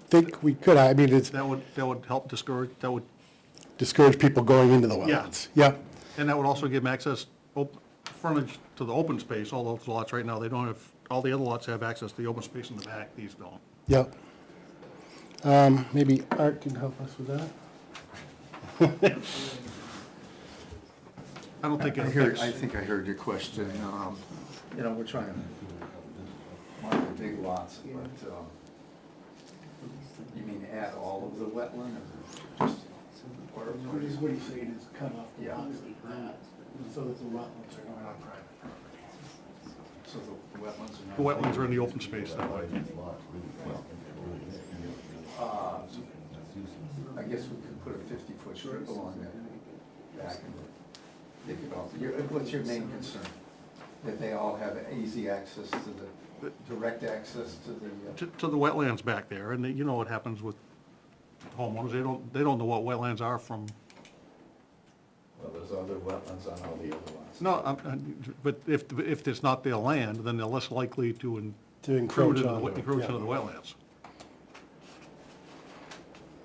think we could, I mean, it's That would help discourage, that would, discourage people going into the Yeah. wetlands. Yeah. and that would also give them access, frontage to the open space. All those lots right now, they don't have, all the other lots have access to the open space in the back, these don't. Yep. Maybe Art can help us with that? I don't think it I affects, think I heard your question. You know, we're trying to mark the big lots, but, you mean add all of the wetland or just? What he's saying is cut off the lots like that, so that the wetlands are not on private property. So the wetlands are not. the wetlands are in the open space that way. I guess we could put a 50-foot strip along that back and dig it off. What's your main concern? That they all have easy access to the, direct access to the, To the wetlands back there, and you know what happens with homeowners, they don't know what wetlands are from, well, there's other wetlands on all the other lots. no, but if it's not their land, then they're less likely to To encroach encroach on it. into the Yeah. wetlands.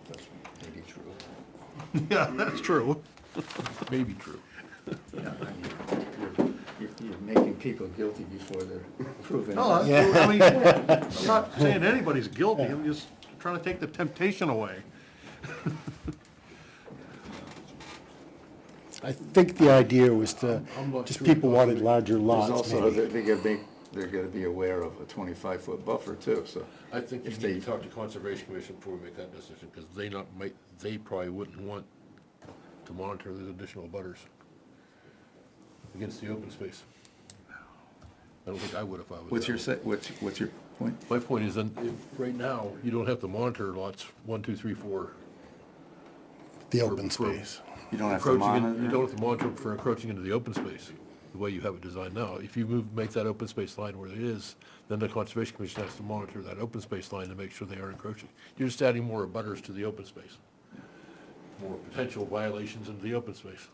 That's maybe true. Yeah, that's true. Maybe true. Yeah, I mean, you're making people guilty before they're proven. No, innocent. I mean, I'm not saying anybody's guilty, I'm just trying to take the temptation away. I think the idea was to, I'm not just sure people about wanted the- larger There's lots, also, maybe. they're gonna be aware of a 25-foot buffer too, so. I think you If need they- to talk to Conservation Commission before we make that decision, because they probably wouldn't want to monitor the additional butters against the open space. I don't think I would if I was. What's your, them. what's your point? My point is, then, right now, you don't have to monitor lots 1, 2, 3, 4. the open space. You don't have to encroaching, monitor? you don't have to monitor for encroaching into the open space, the way you have it designed now. If you make that open space line where it is, then the Conservation Commission has to monitor that open space line to make sure they aren't encroaching. You're just adding more abutters to the open space. More potential violations into the open space.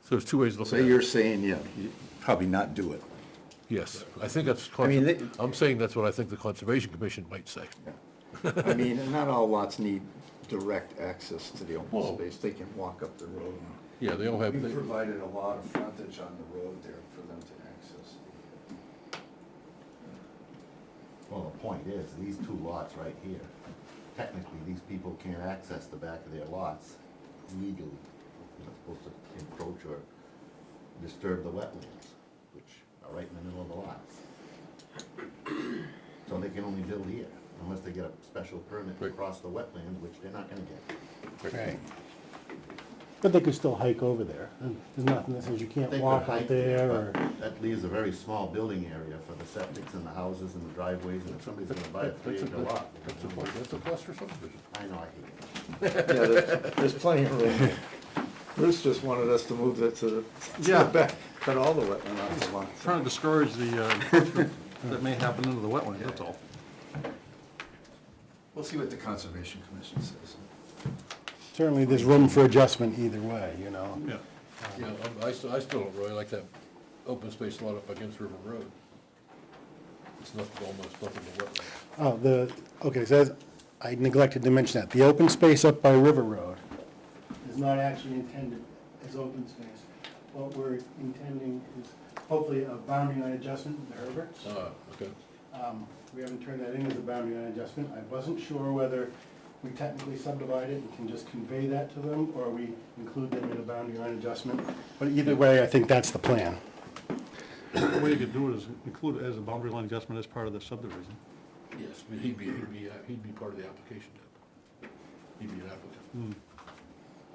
So there's two ways to look So at it. you're saying, yeah, you probably not do it. Yes, I think that's, I mean, I'm saying that's what I think the Conservation Commission might say. I mean, not all lots need direct access to the open Well- space, they can walk up the road. Yeah, they all have, We provided a lot of frontage on the road there for them to access. Well, the point is, these two lots right here, technically, these people can't access the back of their lots legally. They're not supposed to encroach or disturb the wetlands, which are right in the middle of the lots. So they can only build here, unless they get a special permit to Right. cross the wetlands, which they're not gonna get. Right. But they could still hike over there, and there's nothing that says you can't They could walk hike out there, but or, that leaves a very small building area for the septics and the houses and the driveways, and if somebody's gonna buy a 3-acre lot. that's a cluster subdivision. I know, I hate it. Yeah, there's plenty of room. Bruce just wanted us to move it to the back, cut all the wetland off the lot. Trying to discourage the encroachment that may happen into the wetland, that's all. We'll see what the Conservation Commission says. certainly there's room for adjustment either way, you know? Yeah. Yeah, I still don't really like that open space lot up against River Road. It's nothing, almost nothing but wetland. Oh, okay, so I neglected to mention that. The open space up by River Road is not actually intended as open space. What we're intending is hopefully a boundary line adjustment with the Herberts. Okay. We haven't turned that in as a boundary line adjustment. I wasn't sure whether we technically subdivide it and can just convey that to them, or we include them in a boundary line adjustment. But either way, I think that's the plan. The way you could do it is include it as a boundary line adjustment as part of the subdivision. Yes, but he'd be part of the application then. He'd be an applicant.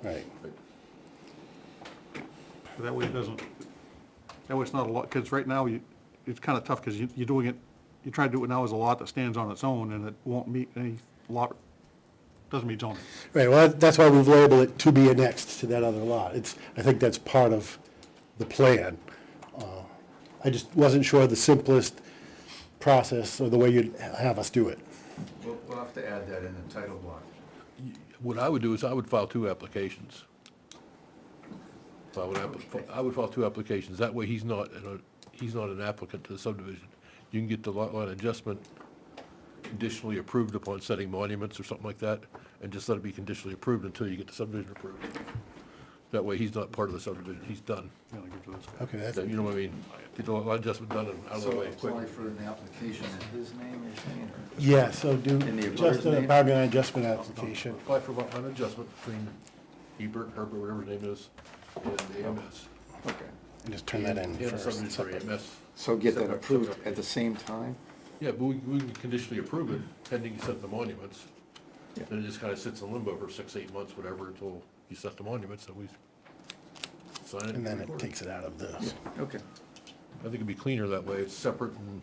Right. But that way it doesn't, that way it's not a lot, because right now, it's kind of tough, because you're doing it, you try to do it now as a lot that stands on its own, and it won't meet any lot, doesn't meet zoning. Right, well, that's why we've labeled it to be annexed to that other lot. I think that's part of the plan. I just wasn't sure the simplest process or the way you'd have us do it. We'll have to add that in the title block. What I would do is I would file two applications. I would file two applications. That way he's not an applicant to the subdivision. You can get the lot line adjustment conditionally approved upon setting monuments or something like that, and just let it be conditionally approved until you get the subdivision approved. That way he's not part of the subdivision. He's done. Yeah, I'll give it to this guy. Okay, that's, You know what I mean? Get the lot line adjustment done and out of the So way apply quickly. for an application in his name, you're saying, or? yeah, so do In the just abutters a name? boundary line adjustment application. Apply for lot line adjustment between Hebert, Herbert, whatever his name is, and AMS. Okay. And just turn that in And the first. subdivision for separate. AMS. So get that Separate approved application. at the same time? Yeah, but we can conditionally approve it pending you set the monuments. Then it just kind of sits in limbo for 6, 8 months, whatever, until you set the monuments, and we sign it. And then it record it. takes it out of this. Okay. I think it'd be cleaner that way, it's separate and,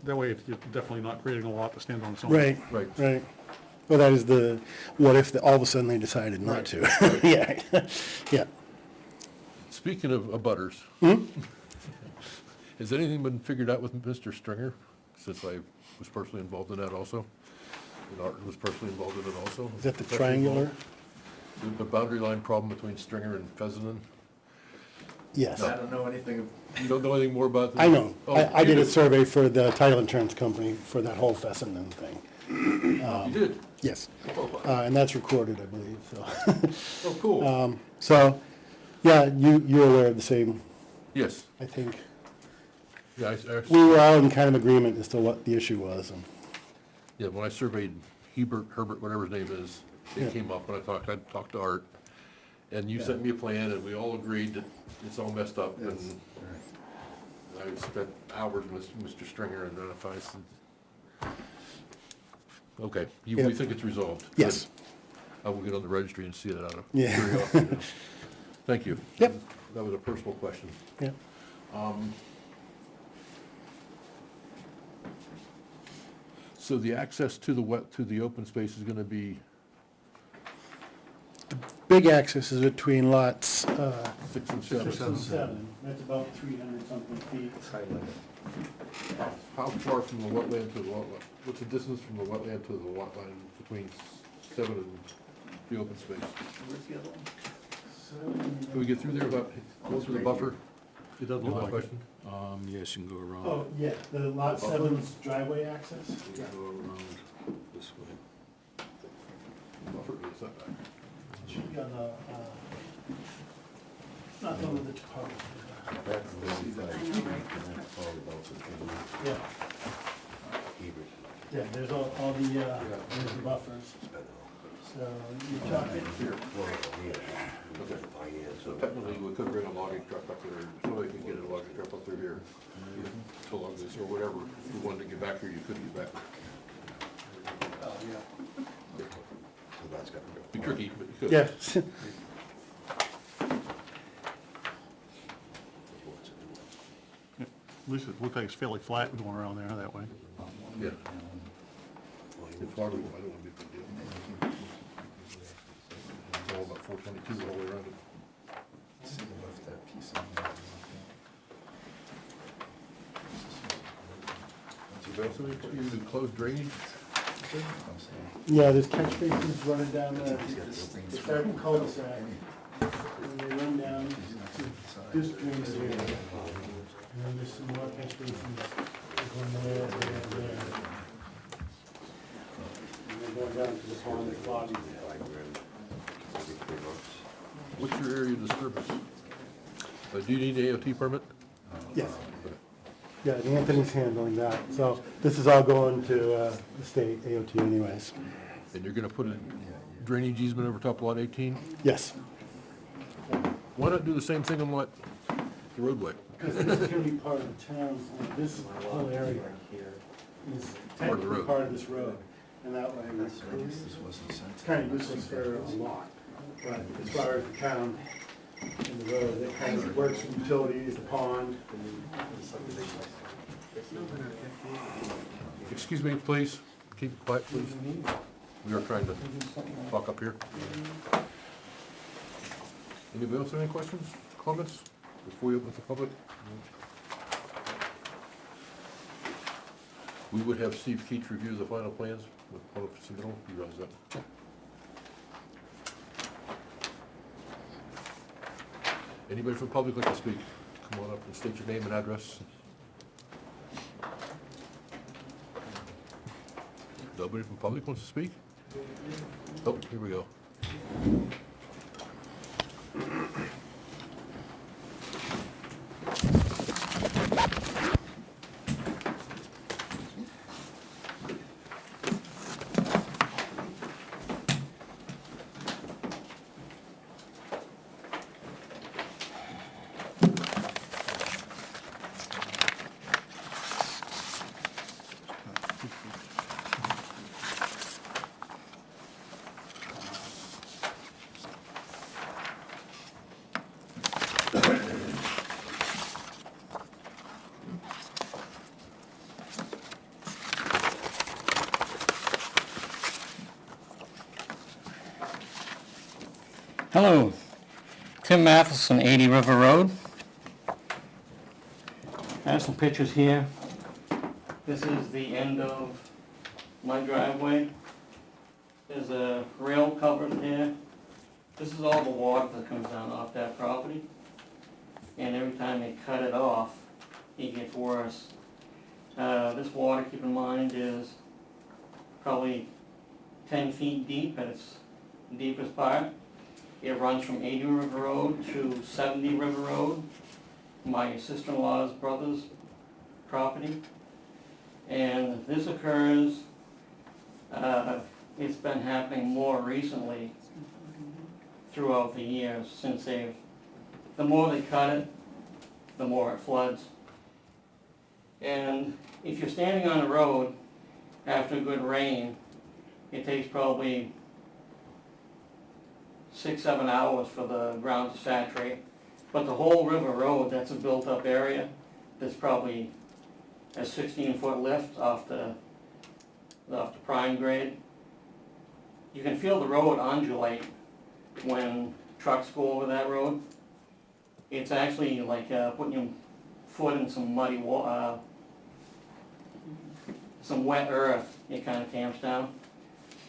That way, you're definitely not creating a lot that stands on its own. Right, right. right. Well, that is the, what if all of a sudden they decided not to? Yeah, yeah. Speaking of abutters. Has anything been figured out with Mr. Stringer, since I was personally involved in that also? And Art was personally involved in it also? Is that the Professionally triangular? involved? The boundary line problem between Stringer and Fessenden? Yes. I don't know anything. You don't know anything more about that? I know. Oh, I you did a do. survey for the title insurance company for that whole Fessenden thing. You did? Yes. Oh, And that's recorded, I believe, so. oh, cool. So, yeah, you're aware of the same, Yes. I think. Yeah, We were all in kind of agreement as to what the issue was. And yeah, when I surveyed Herbert, whatever his name is, Yeah. it came up when I talked to Art. And you sent me a plan and we all agreed that it's all messed up and I spent hours with Mr. Stringer and if I said, okay, Yeah. we think it's resolved. Yes. Good. I will get on the registry and see it out of Yeah. curiosity. Thank you. Yep. That was a personal question. Yeah. So the access to the open space is gonna be big access is between lots, 6 and 6 7. and 7, that's about 300 something feet. How far from the wetland to the lot line? What's the distance from the wetland to the lot line between 7 and the open space? Where's the other one? Can we get through there without, go through the buffer? It doesn't Is look my like it. question? Yes, you can go around. Oh, yeah, the lot 7's driveway access? You can go around this way. Buffer or the setback? Should be on the, not the one with the topography. That's 35 feet, and that's all about the thing. Yeah, Hebert. yeah, there's all the, there's the buffers. So you're talking, Here. Well, yeah. Okay. Yeah, So technically, we could bring a logging truck up there, somebody could get a logging truck up through here, to log this, or whatever. If you wanted to get back here, you could get back there. So that's gotta go. Be tricky, but you could. yeah. at least it looks like it's fairly flat going around there that way. Yeah. It's hard, I don't want to be a big deal. It's all about 422 all the way around it. See, left that piece in there. So that's what you do, closed drainage? I'm saying. Yeah, there's catch basins running down the start in cul-de-sac, and they run down to this drainage area. And then there's some more catch basins, going there, there. And then going down to the pond, the clogging. What's your area of disturbance? Do you need an AOT permit? Yes. Yeah, Anthony's handling that, so this is all going to the state AOT anyways. And you're gonna put a drainage easement over top of lot 18? Yes. Why not do the same thing on lot, the roadway? Because this is gonna be part of the town, this whole area is Part of the technically road. part of this road. And that way, it's kind of useless for a lot. But as far as the town and the road, it kind of works with utilities, the pond. Excuse me, please, keep it quiet, please. We are trying to talk up here. Anybody else have any questions, comments, before we open to the public? We would have Steve Keach review the final plans with public submittal, you realize that? Anybody from the public like to speak? Come on up and state your name and address. Nobody from the public wants to speak? Oh, here we go. Hello, Tim Matheson, 80 River Road. I have some pictures here. This is the end of my driveway. There's a rail covered there. This is all the water that comes down off that property. And every time they cut it off, it gets worse. This water, keep in mind, is probably 10 feet deep at its deepest part. It runs from 80 River Road to 70 River Road, my sister-in-law's brother's property. And this occurs, it's been happening more recently throughout the years since the more they cut it, the more it floods. And if you're standing on the road after a good rain, it takes probably 6-7 hours for the ground to saturate. But the whole river road, that's a built-up area, that's probably a 16-foot lift off the prime grade. You can feel the road undulate when trucks go over that road. It's actually like putting your foot in some muddy some wet earth, it kind of tamps down.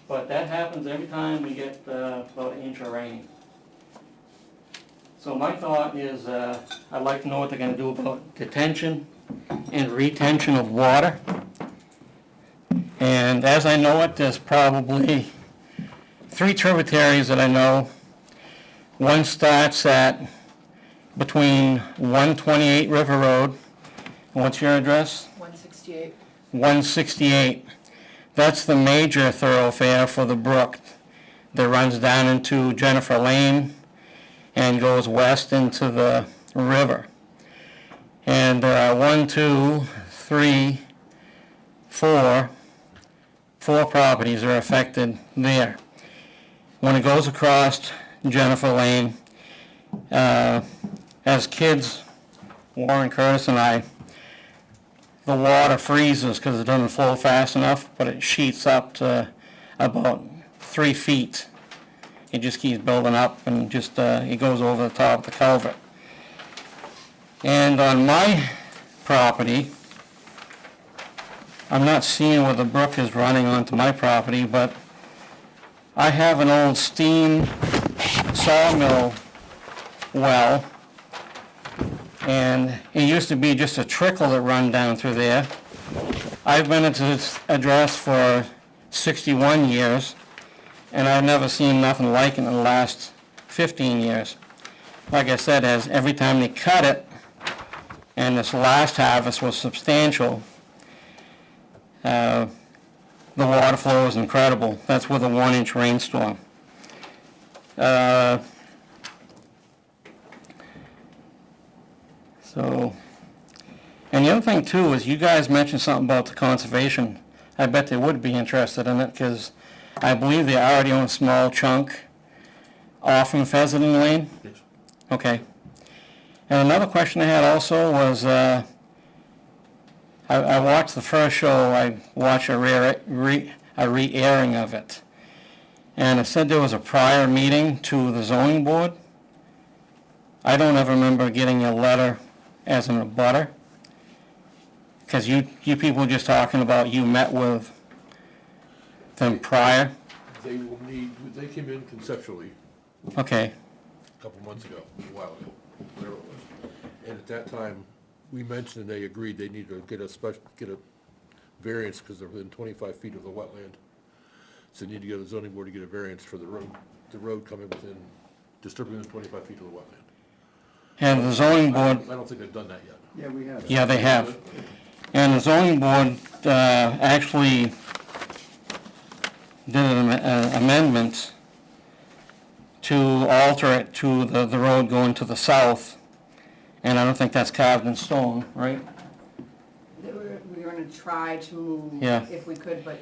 But that happens every time we get about an inch of rain. So my thought is, I'd like to know what they're gonna do about detention and retention of water. And as I know it, there's probably 3 tributaries that I know. One starts at between 128 River Road. What's your address? 168. 168. That's the major thoroughfare for the brook that runs down into Jennifer Lane and goes west into the river. And there are 1, 2, 3, 4 properties are affected there. When it goes across Jennifer Lane, as kids, Warren Curtis and I, the water freezes because it doesn't flow fast enough, but it sheets up to about 3 feet. It just keeps building up and just it goes over the top of the culvert. And on my property, I'm not seeing where the brook is running onto my property, but I have an old steam sawmill well, and it used to be just a trickle that run down through there. I've been at this address for 61 years, and I've never seen nothing like it in the last 15 years. Like I said, as every time they cut it, and this last harvest was substantial, the water flow is incredible. That's with a 1-inch rainstorm. And the other thing too is you guys mentioned something about the conservation. I bet they would be interested in it because I believe they already own a small chunk off from Pheasant Lane. Yes. Okay. And another question I had also was, I watched the first show, I watched a re-airing of it. And it said there was a prior meeting to the zoning board. I don't ever remember getting a letter as an abutter. Because you people were just talking about you met with them prior. They will need, they came in conceptually Okay. a couple months ago, a while ago, whatever it was. And at that time, we mentioned and they agreed they need to get a variance because they're within 25 feet of the wetland. So they need to go to the zoning board to get a variance for the road coming within, disturbing within 25 feet of the wetland. And the zoning board, I don't think they've done that yet. Yeah, we have. yeah, they have. And the zoning board actually did an amendment to alter it to the road going to the south. And I don't think that's carved in stone, right? We were gonna try to move Yeah. if we could, but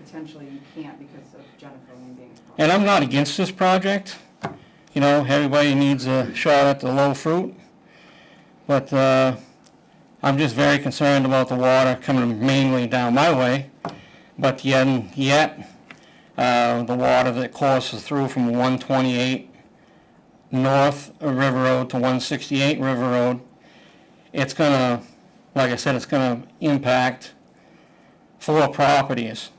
potentially you can't because of Jennifer Lane being a problem. And I'm not against this project. You know, everybody needs a shot at the low fruit. But I'm just very concerned about the water coming mainly down my way. But yet the water that courses through from 128 North River Road to 168 River Road, it's gonna, like I said, it's gonna impact 4 properties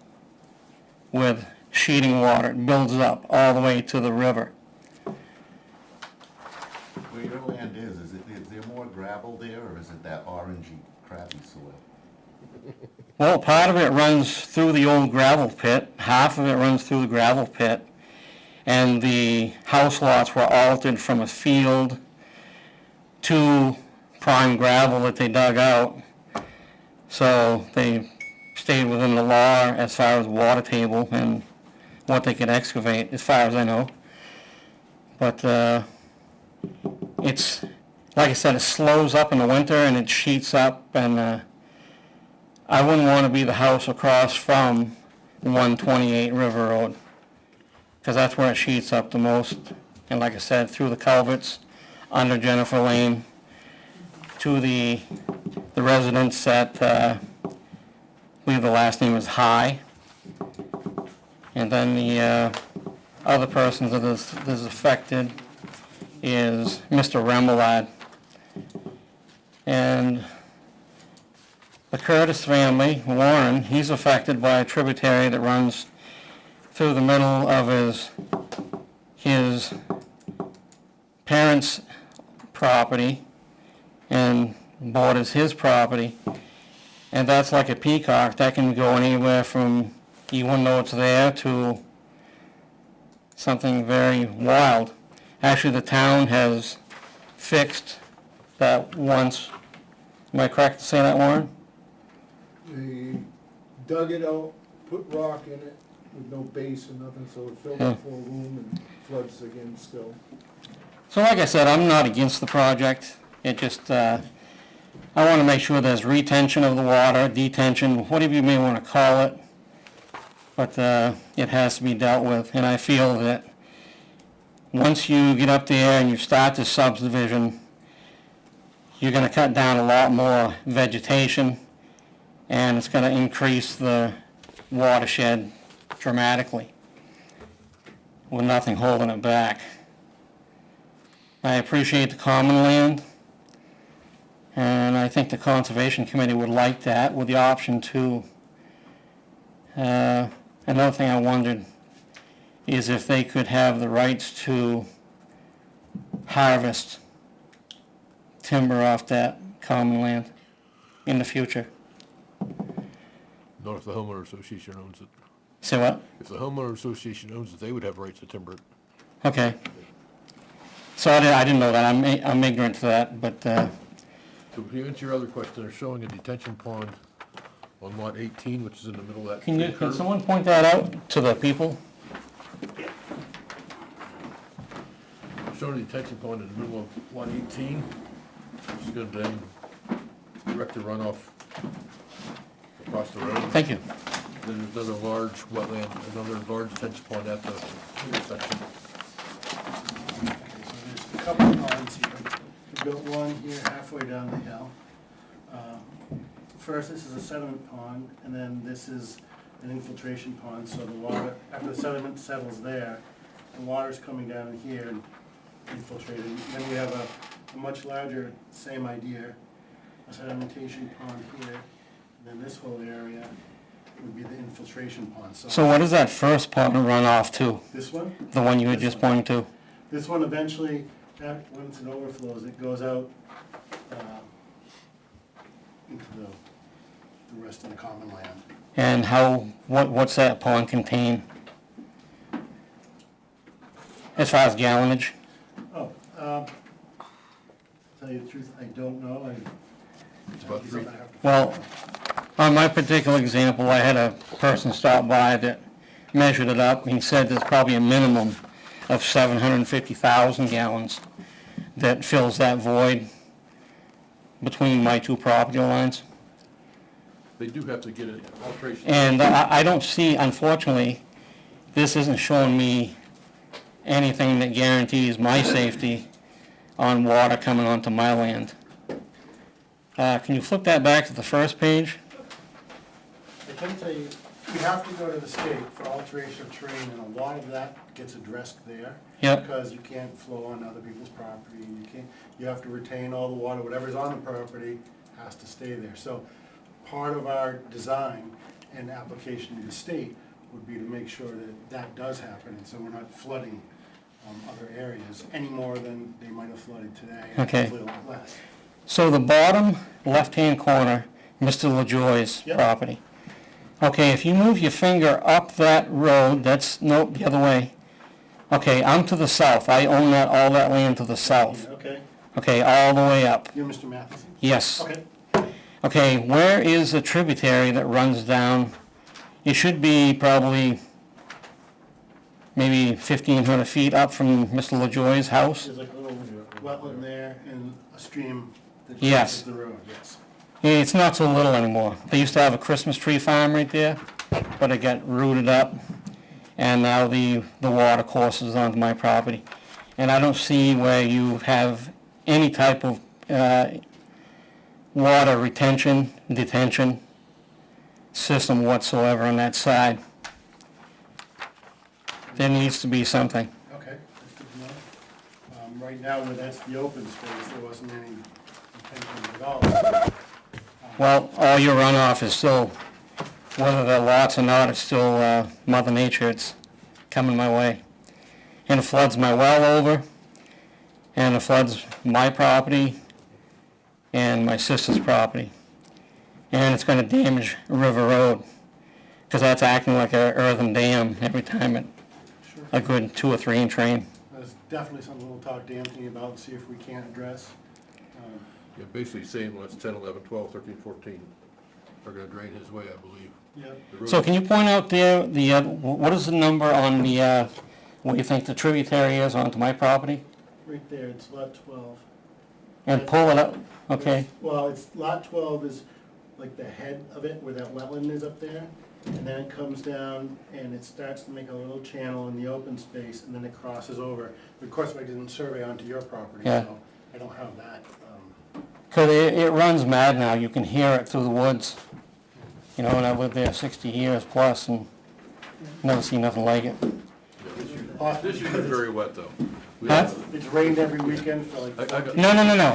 with sheeting water. It builds up all the way to the river. Where your land is there more gravel there, or is it that orangey, crappy soil? Well, part of it runs through the old gravel pit, half of it runs through the gravel pit, and the house lots were altered from a field to prime gravel that they dug out. So they stayed within the law as far as water table and what they could excavate, as far as I know. But it's, like I said, it slows up in the winter and it sheets up, and I wouldn't want to be the house across from 128 River Road, because that's where it sheets up the most. And like I said, through the culverts, under Jennifer Lane, to the residents at, I believe the last name is High. And then other persons that is affected is Mr. Remillard. And the Curtis family, Warren, he's affected by a tributary that runs through the middle of his parents' property and borders his property. And that's like a peacock. That can go anywhere from you wouldn't know it's there to something very wild. Actually, the town has fixed that once. Am I correct to say that, Warren? They dug it out, put rock in it with no base and nothing, so it filled up full of room and floods again still. So like I said, I'm not against the project. It just, I want to make sure there's retention of the water, detention, whatever you may want to call it. But it has to be dealt with. And I feel that once you get up there and you start the subdivision, you're going to cut down a lot more vegetation, and it's going to increase the watershed dramatically with nothing holding it back. I appreciate the common land, and I think the Conservation Committee would like that with the option to. Another thing I wondered is if they could have the rights to harvest timber off that common land in the future. Not if the homeowner association owns it. Say what? If the homeowner association owns it, they would have rights to timber it. Okay. So I didn't know that. I'm ignorant to that, but So to answer your other question, they're showing a detention pond on lot 18, which is in the middle of that. can curve. someone point that out to the people? Showing a detention pond in the middle of lot 18, which is going to then direct the runoff across the road. Thank you. Then there's another large wetland, another large detention pond at the intersection. There's a couple of ponds here. We built one here halfway down the hill. First, this is a sediment pond, and then this is an infiltration pond, so the water, after the sediment settles there, the water's coming down in here and infiltrating. Then we have a much larger, same idea, a sedimentation pond here, and then this whole area would be the infiltration pond. So what does that first pond run off to? This one? The one you had This just one. pointed to? This one eventually, once it overflows, it goes out into the rest of the common land. And what's that pond contain? As far as gallonage? Oh, tell you the truth, I don't know. It's about 3. Well, on my particular example, I had a person stop by that measured it up, and he said there's probably a minimum of 750,000 gallons that fills that void between my two property lines. They do have to get an alteration. And I don't see, unfortunately, this isn't showing me anything that guarantees my safety on water coming onto my land. Can you flip that back to the first page? I can tell you, we have to go to the state for alteration of terrain, and a lot of that gets addressed there. Yep. Because you can't flow on other people's property, and you have to retain all the water, whatever's on the property has to stay there. So part of our design and application to the state would be to make sure that that does happen, and so we're not flooding other areas any more than they might have flooded today, and Okay. hopefully a lot less. So the bottom left-hand corner, Mr. LaJoy's Yep. property. Okay, if you move your finger up that road, nope, the other way. Okay, I'm to the south. I own all that land to the south. Okay, Okay, all the way up. you're Mr. Matheson? Yes. Okay, Okay, where is the tributary that runs down? It should be probably maybe 1,500 feet up from Mr. LaJoy's house. there's like a little wetland there and a stream that Yes. crosses the road, yes. It's not so little anymore. They used to have a Christmas tree farm right there, but it got rooted up, and now the water courses onto my property. And I don't see where you have any type of water retention, detention system whatsoever on that side. There needs to be something. Okay, that's good to know. Right now, where that's the open space, there wasn't any intention at all. Well, all your runoff is still, whether they're lots or not, it's still Mother Nature. It's coming my way. And it floods my well over, and it floods my property and my sister's property. And it's going to damage River Road, because that's acting like an earthen dam every time a good 2 or 3 inch rain. That's definitely something we'll talk to Anthony about and see if we can't address. Yeah, basically saying well, it's 10, 11, 12, 13, 14 are gonna drain his way, I believe. Yep. The road- So can you point out there, what is the number on the, what you think the tributary is onto my property? Right there, it's lot 12. And pull it up, okay? Well, it's, lot 12 is like the head of it, where that wetland is up there. And then it comes down and it starts to make a little channel in the open space, and then it crosses over. Of course, I didn't survey onto your property, Yeah. so I don't have that. Because it runs mad now, you can hear it through the woods. You know, and I lived there 60 years plus and never seen nothing like it. This year is very wet, though. We Huh? have- It's rained every weekend for like. I got- No,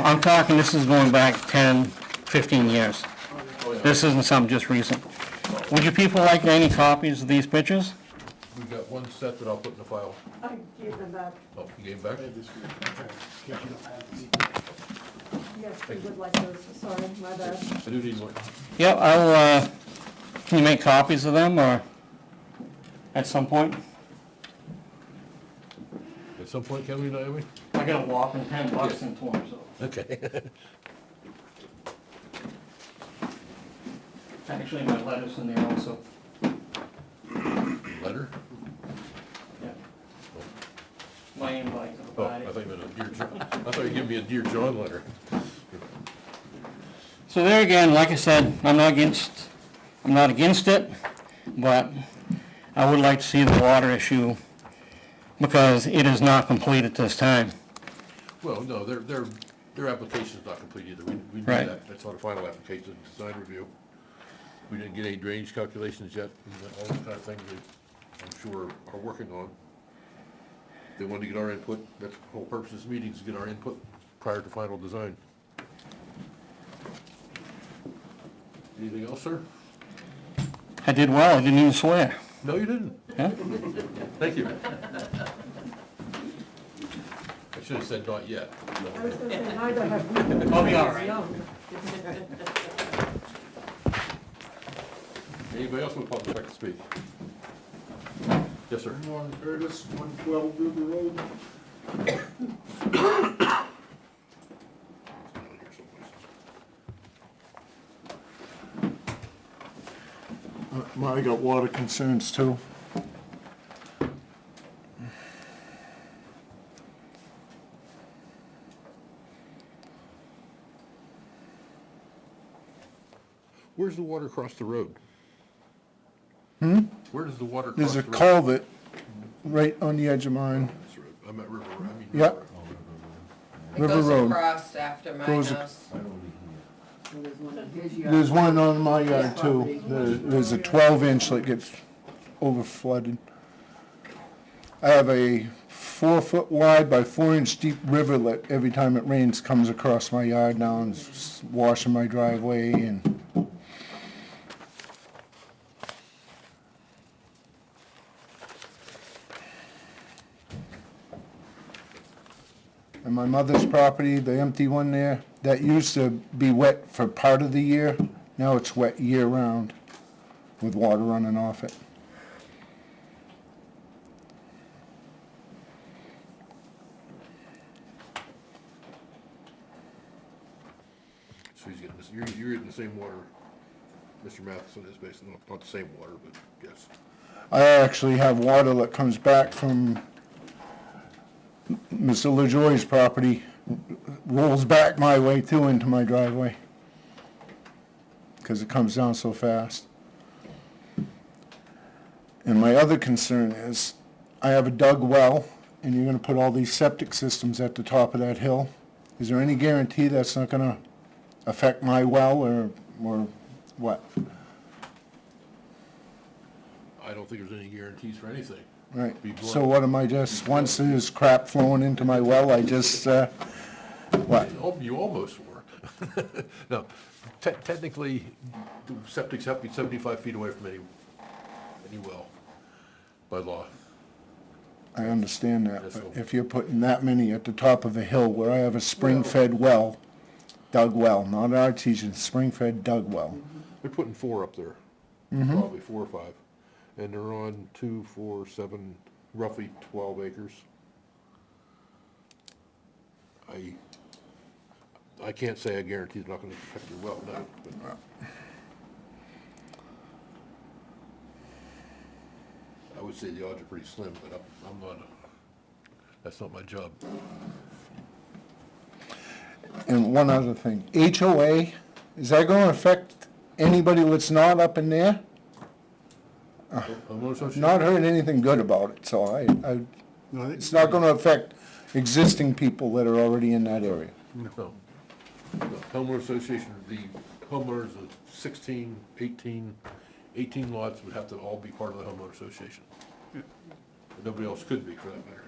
I'm talking, this is going back 10, 15 years. Oh, yeah. This isn't something just recent. Would you people like any copies of these pictures? We've got one set that I'll put in the file. I gave them back. Oh, you gave back? Yes, we would like those, sorry, my bad. I do need one. Yeah, I'll, can you make copies of them, or at some point? At some point, can we, Naomi? I got a whopping $10 into them, so. Okay. Actually, my letter's in there also. Letter? Yeah. My invite to the Oh, I party. thought you meant a Dear John. I thought you gave me a Dear John letter. So there again, like I said, I'm not against it, but I would like to see the water issue, because it is not complete at this time. Well, no, their application's not complete either. We do Right. that. That's not a final application, design review. We didn't get any drainage calculations yet, all those kind of things they, I'm sure, are working on. They wanted to get our input. That's the whole purpose of this meeting, is to get our input prior to final design. Anything else, sir? I did well, I didn't even swear. No, you didn't. Huh? Thank you. I should have said not yet. I was gonna say, neither have we. I'll be all right. Young. Anybody else with public like to speak? Yes, sir. Norm Curtis, 112 River Road. I got water concerns too. Where's the water cross the road? Where does the water cross There's the a road? culvert right on the edge of mine. This road. I'm at River, I mean. Yeah. River. It River goes Road. across after my Goes ac- house. There's one on my yard too. There's a 12-inch that gets over flooded. I have a 4-foot wide by 4-inch deep river that every time it rains comes across my yard now and is washing my driveway and. And my mother's property, the empty one there, that used to be wet for part of the year. Now it's wet year-round with water running off it. So he's getting this, you're getting the same water Mr. Matheson is basically, not the same water, but yes. I actually have water that comes back from Mr. LaJoy's property, rolls back my way too into my driveway, because it comes down so fast. And my other concern is, I have a dug well, and you're gonna put all these septic systems at the top of that hill. Is there any guarantee that's not gonna affect my well, or what? I don't think there's any guarantees for anything. Right, Right, so what am I just, once there's crap flowing into my well, I just, what? You almost were. No, technically, the septic's have to be 75 feet away from any well, by law. I understand that, Yes, but sir. if you're putting that many at the top of a hill where I have a spring-fed well, dug well, not artesian, spring-fed dug well. They're putting 4 up there, probably 4 or 5. And they're on 2, 4, 7, roughly 12 acres. I can't say I guarantee it's not gonna affect your well, no, but I would say the odds are pretty slim, but I'm not, that's not my job. And one other thing, HOA, is that gonna affect anybody that's not up in there? Homeowner association? Not heard anything good about it, so No, I think- it's not gonna affect existing people that are already in that area. No. The homeowner association, the homeowners of 16, 18 lots would have to all be part of the homeowner association. Nobody else could be, for that matter.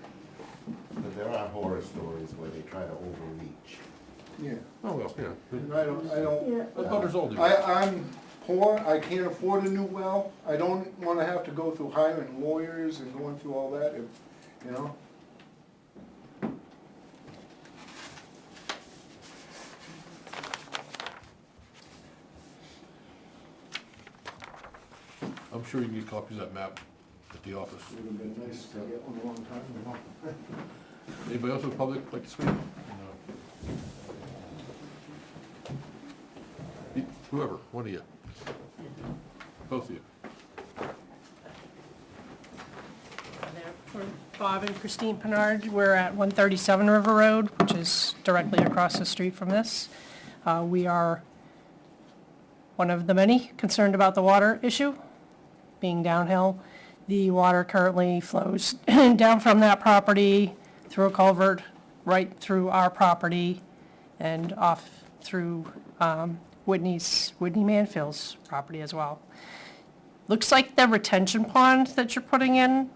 But there are horror stories where they try to overreach. Yeah, Oh, well, yeah. and I don't, Yeah. But butters all do that. I'm poor, I can't afford a new well, I don't wanna have to go through hiring lawyers and going through all that, you know? I'm sure you can get copies of that map at the office. Would've been nice to get one a long time ago. Anybody else in the public like to speak? Whoever, one of you. Both of you. For Bob and Christine Pinard, we're at 137 River Road, which is directly across the street from this. We are one of the many concerned about the water issue being downhill. The water currently flows down from that property through a culvert, right through our property, and off through Whitney Manfield's property as well. Looks like the retention pond that you're putting in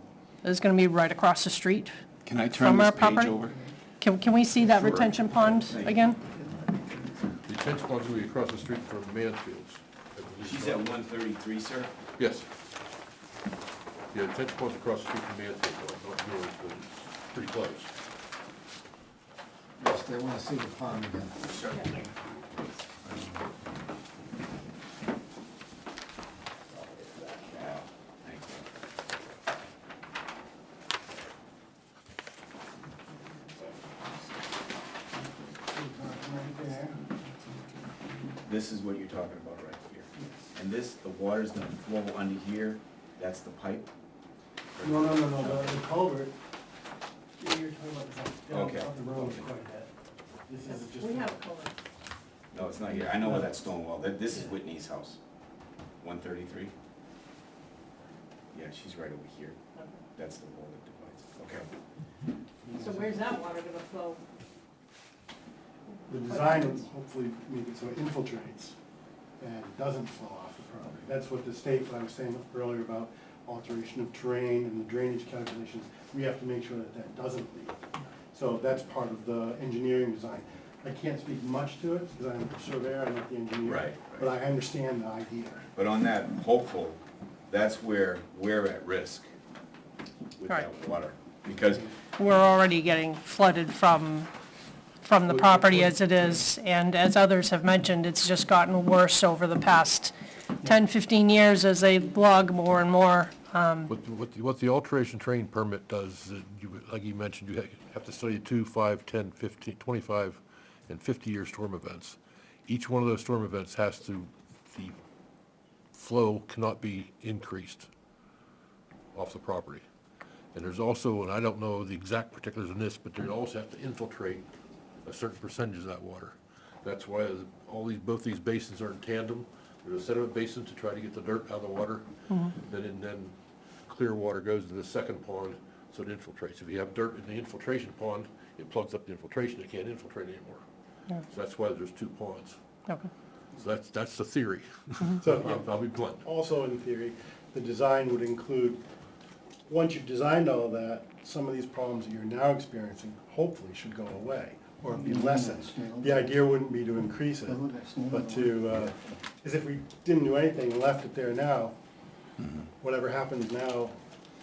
is gonna be right across the street Can I turn from this our page property. over? Can we see that Sure. retention pond again? The detention pond's gonna be across the street from Mansfield's. She's at 133, sir. Yes. Yeah, the detention pond's across the street from Mansfield, not yours, but it's pretty close. Yes, they wanna see the pond again. Certainly. This is what you're talking about right here. And this, the water's gonna flow under here, that's the pipe? No, the culvert, Okay. this is just. We have color. No, it's not here, I know where that stone wall, this is Whitney's house. 133? Yeah, she's right over here. That's the wall that divides, okay. So where's that water gonna flow? The design will hopefully make it so it infiltrates and doesn't flow off the property. That's what the state, what I was saying earlier about alteration of terrain and the drainage calculations, we have to make sure that that doesn't leak. So that's part of the engineering design. I can't speak much to it because I'm a surveyor, I'm not the engineer. Right, right. But I understand the idea. But on that hopeful, that's where we're at risk with that Right. water. Because, We're already getting flooded from the property as it is, and as others have mentioned, it's just gotten worse over the past 10, 15 years as they log more and more. What the alteration terrain permit does, like you mentioned, you have to study 2, 5, 10, 15, 25, and 50-year storm events. Each one of those storm events the flow cannot be increased off the property. And there's also, and I don't know the exact particulars in this, but they also have to infiltrate a certain percentage of that water. That's why both these basins are in tandem. There's a sediment basin to try to get the dirt out of the water. Then clear water goes to the second pond, so it infiltrates. If you have dirt in the infiltration pond, it plugs up the infiltration, it can't infiltrate anymore. So that's why there's 2 ponds. Okay. So that's the theory. So, I'll be blunt. Also in theory, the design would include once you've designed all that, some of these problems that you're now experiencing hopefully should go away or be lessened. The idea wouldn't be to increase it, but to, as if we didn't do anything and left it there now, whatever happens now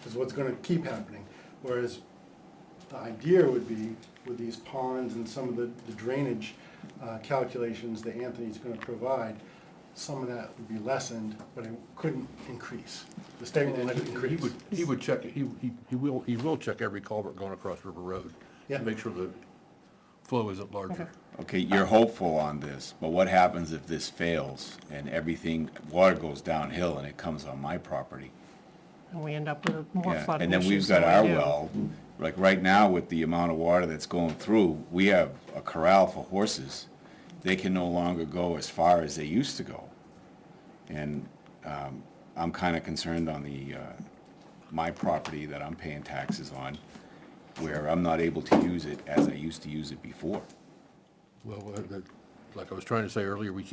is what's gonna keep happening. Whereas the idea would be with these ponds and some of the drainage calculations that Anthony's gonna provide, some of that would be lessened, but it couldn't increase. The state won't let it increase. He would check, he will check every culvert going across River Road Yeah. to make sure the flow isn't larger. Okay, you're hopeful on this, but what happens if this fails and everything, water goes downhill and it comes on my property? And we end up with more Yeah, flooding and then we've issues got than our we do. well, like right now with the amount of water that's going through, we have a corral for horses. They can no longer go as far as they used to go. And I'm kind of concerned on my property that I'm paying taxes on, where I'm not able to use it as I used to use it before. Well, like I was trying to say earlier, we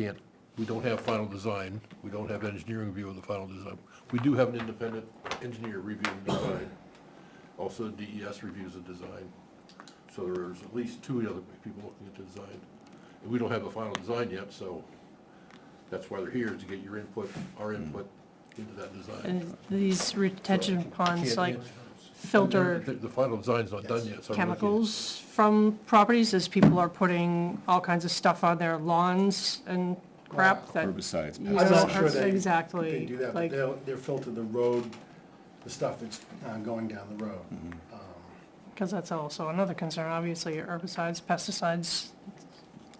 don't have final design, we don't have engineering review of the final design. We do have an independent engineer reviewing the design. Also, DES reviews the design. So there's at least two other people looking at the design. And we don't have a final design yet, so that's why they're here, to get your input, our input into that design. And these retention ponds, Can't like, answer. filter The final design's not done yet, so. I'm looking- chemicals from properties as people are putting all kinds of stuff on their lawns and crap that. Herbicides, Yeah, I'm not sure that's they exactly, do that, but like- they'll filter the road, the stuff that's going down the road. Because that's also another concern, obviously, herbicides, pesticides,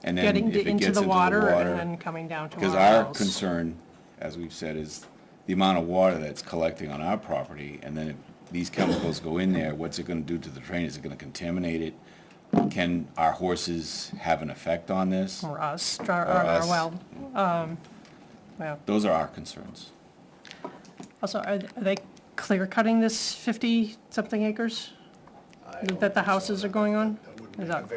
And then getting if it into gets the water and then coming down to our Because wells. our concern, as we've said, is the amount of water that's collecting on our property, and then if these chemicals go in there, what's it gonna do to the drain? Is it gonna contaminate it? Can our horses have an effect on this? Or us, Or our us? well. Yeah. Those are our concerns. Also, are they clear cutting this 50-something acres that the houses are going on? Is that-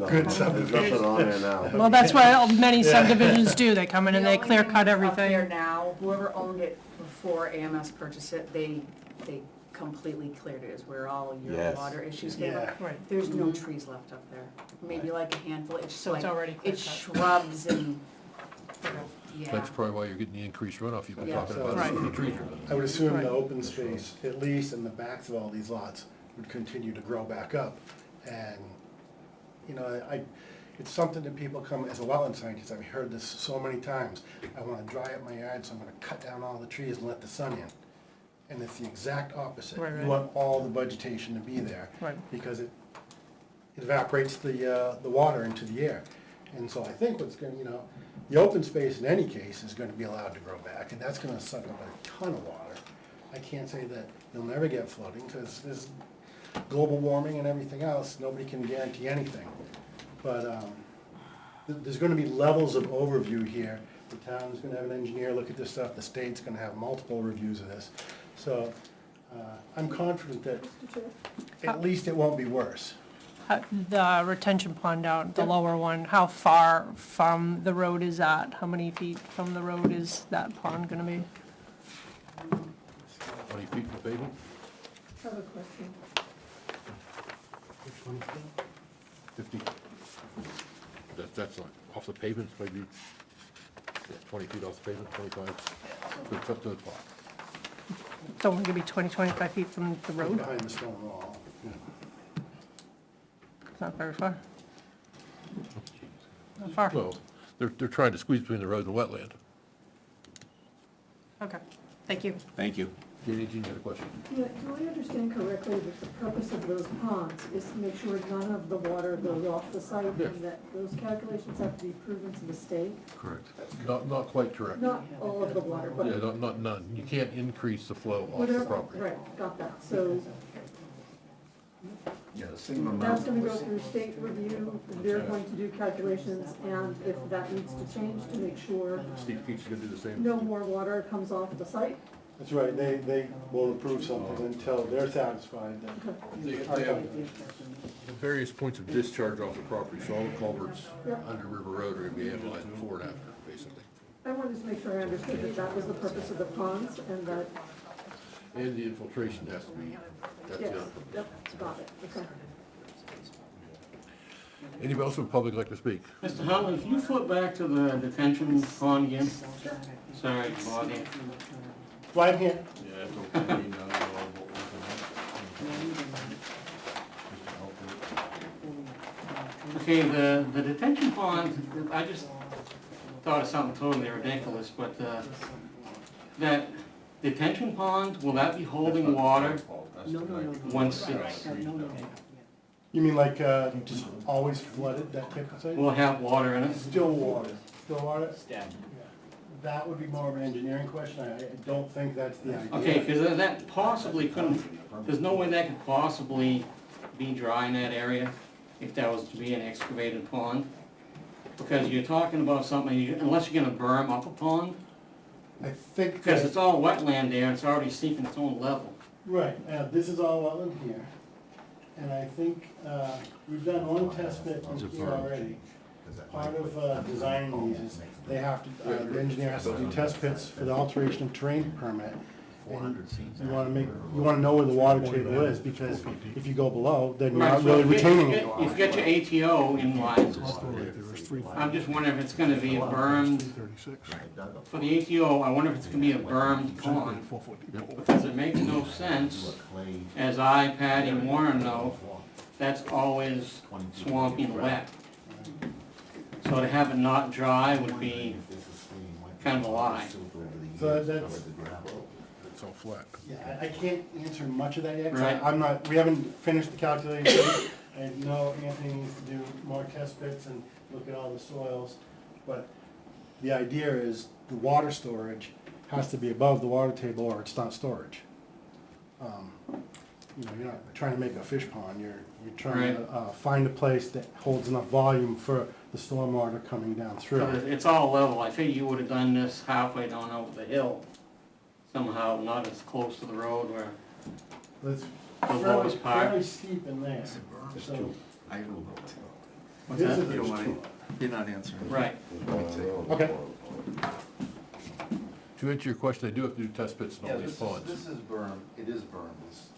Good subdivision. Well, that's what many subdivisions do, they come in and they clear cut There everything. now, whoever owned it before AMS purchased it, they completely cleared it, is where all your Yes. water issues came Yeah. up. Right. There's no trees left up there, maybe like a handful, it's So it's like, already it's clear shrubs and, yeah. That's probably why you're getting the increased runoff you've been Yeah. talking about. Right. The trees are- I would assume Right. the open space, at least in the backs of all these lots, would continue to grow back up. And, you know, it's something that people come, as a wetland scientist, I've heard this so many times. I wanna dry up my yard, so I'm gonna cut down all the trees and let the sun in. And it's the exact opposite. Right, You right. want all the vegetation to be there. Right. Because it evaporates the water into the air. And so I think what's gonna, you know, the open space in any case is gonna be allowed to grow back, and that's gonna suck up a ton of water. I can't say that you'll never get flooding, because there's global warming and everything else, nobody can guarantee anything. But, there's gonna be levels of overview here. The town's gonna have an engineer look at this stuff, the state's gonna have multiple reviews of this. So, I'm confident that at least it won't be worse. The retention pond out, the lower one, how far from the road is that? How many feet from the road is that pond gonna be? 20 feet from the pavement? I have a question. 50. That's not, off the pavement, maybe, yeah, 20 feet off the pavement, 25, so it's up to the top. It's only gonna be 20, 25 feet from the road? Behind the stone wall. It's not very far. Not far. Well, they're trying to squeeze between the road and wetland. Okay, thank you. Thank you. Jean had a question. Yeah, do I understand correctly that the purpose of those ponds is to make sure none of the water goes off the site Yeah. and that those calculations have to be proven to the state? Correct. Not quite correct. Not all of the water, Yeah, but not none. You can't increase the flow off the whatever, property. right, got that. So Yeah, the same that's gonna go through state review, they're going to do calculations, and if that needs to change to make sure Steve Keats is gonna do the same. no more water comes off the site. That's right, they won't approve something until they're satisfied that. They have various points of discharge off the property, so all the culverts under River Road are gonna be analyzed before and after, basically. I wanted to make sure I understood that that was the purpose of the ponds and that And the infiltration has to be, that's Yes, it. yep, got it, okay. Anybody else in the public like to speak? Mr. Huntley, can you flip back to the detention pond again? Sorry, Bob. Right here. Yeah, it's okay. Okay, the detention pond, I just thought of something totally ridiculous, but, that detention pond, will that be holding water once it's, You mean like, just always flooded, that type of thing? will have water in it? Still water. Still water? That would be more of an engineering question. I don't think that's the idea. Okay, because that possibly couldn't, there's no way that could possibly be dry in that area if that was to be an excavated pond. Because you're talking about something, unless you're gonna berm up a pond, I think because that, it's all wetland there, it's already seeking its own level. right, this is all wetland here. And I think, we've done one test bit in here already. Part of, designing these is they have to, the engineer has to do test pits for the alteration of terrain permit. And you wanna know where the water table is, because if you go below, then you're Right, not so really if you- retaining if any you- water. If you got your ATO in line, I'm just wondering if it's gonna be a bermed, for the ATO, I wonder if it's gonna be a bermed pond. Because it makes no sense, as I, Patty, and Warren know, that's always swampy and wet. So to have it not dry would be kind of a lie. So that's, It's all flat. yeah, I can't answer much of that yet, 'cause Right. I'm not, we haven't finished the calculation. I know Anthony needs to do more test bits and look at all the soils, but the idea is the water storage has to be above the water table or it's not storage. You know, you're not trying to make a fish pond, you're trying to, find a place that holds enough volume for the stormwater coming down So through. it's all level, I figured you would've done this halfway down over the hill, somehow, not as close to the road where It's the fairly, lowest part. fairly steep in there, so. I don't know. What's This that? is- You don't wanna, you're not answering. Right. Okay. To answer your question, they do have to do test pits in all these ponds. This is berm, it is berm.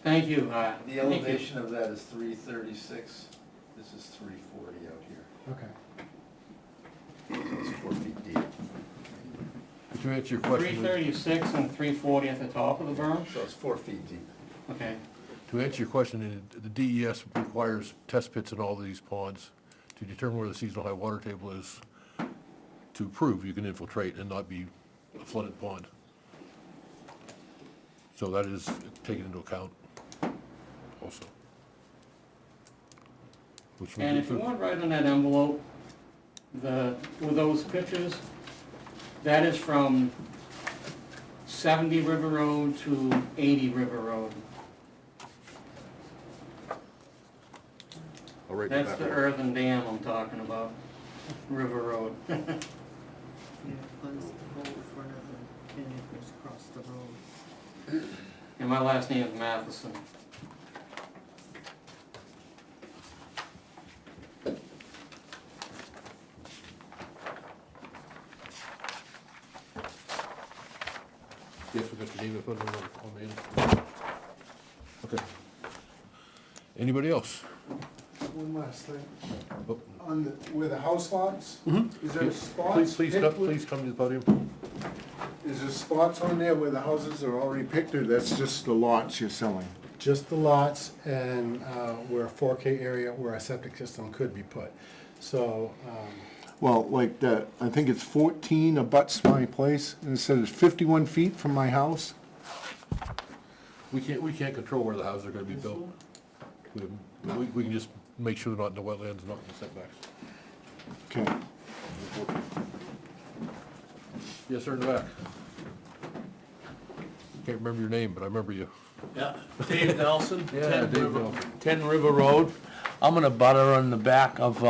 Thank you, The thank you. elevation of that is 336, this is 340 out here. Okay. So it's 4 feet deep. To answer your question, 336 and 340 at the top of the berm? So it's 4 feet deep. Okay. to answer your question, the DES requires test pits in all these ponds to determine where the seasonal high water table is, to prove you can infiltrate and not be a flooded pond. So that is taken into account also. Which would And be if you food. want right on that envelope, with those pictures, that is from 70 River Road to 80 River Road. I'll write That's that the back. earthen dam I'm talking about, River Road. Yeah, close the whole front of the, and it goes across the road. And my last name is Matheson. Yes, we got your name in front of on the end. Okay. Anybody else? One last thing, Oh, on the, where the house lots, is there spots? Please picked with- please come to the podium. Is there spots on there where the houses are already picked, or that's just the lots you're selling? Just the lots and where a 4K area where a septic system could be put. So, Well, like that, I think it's 14 abuts my place, and it says it's 51 feet from my house. We can't control where the houses are gonna be built. We can just make sure they're not in the wetlands, not in the setbacks. Okay. Yes, sir, in the back. Can't remember your name, but I remember you. Yeah, Dave Nelson, Yeah, 10 Dave River, Nelson. 10 River Road. I'm gonna butter on the back of,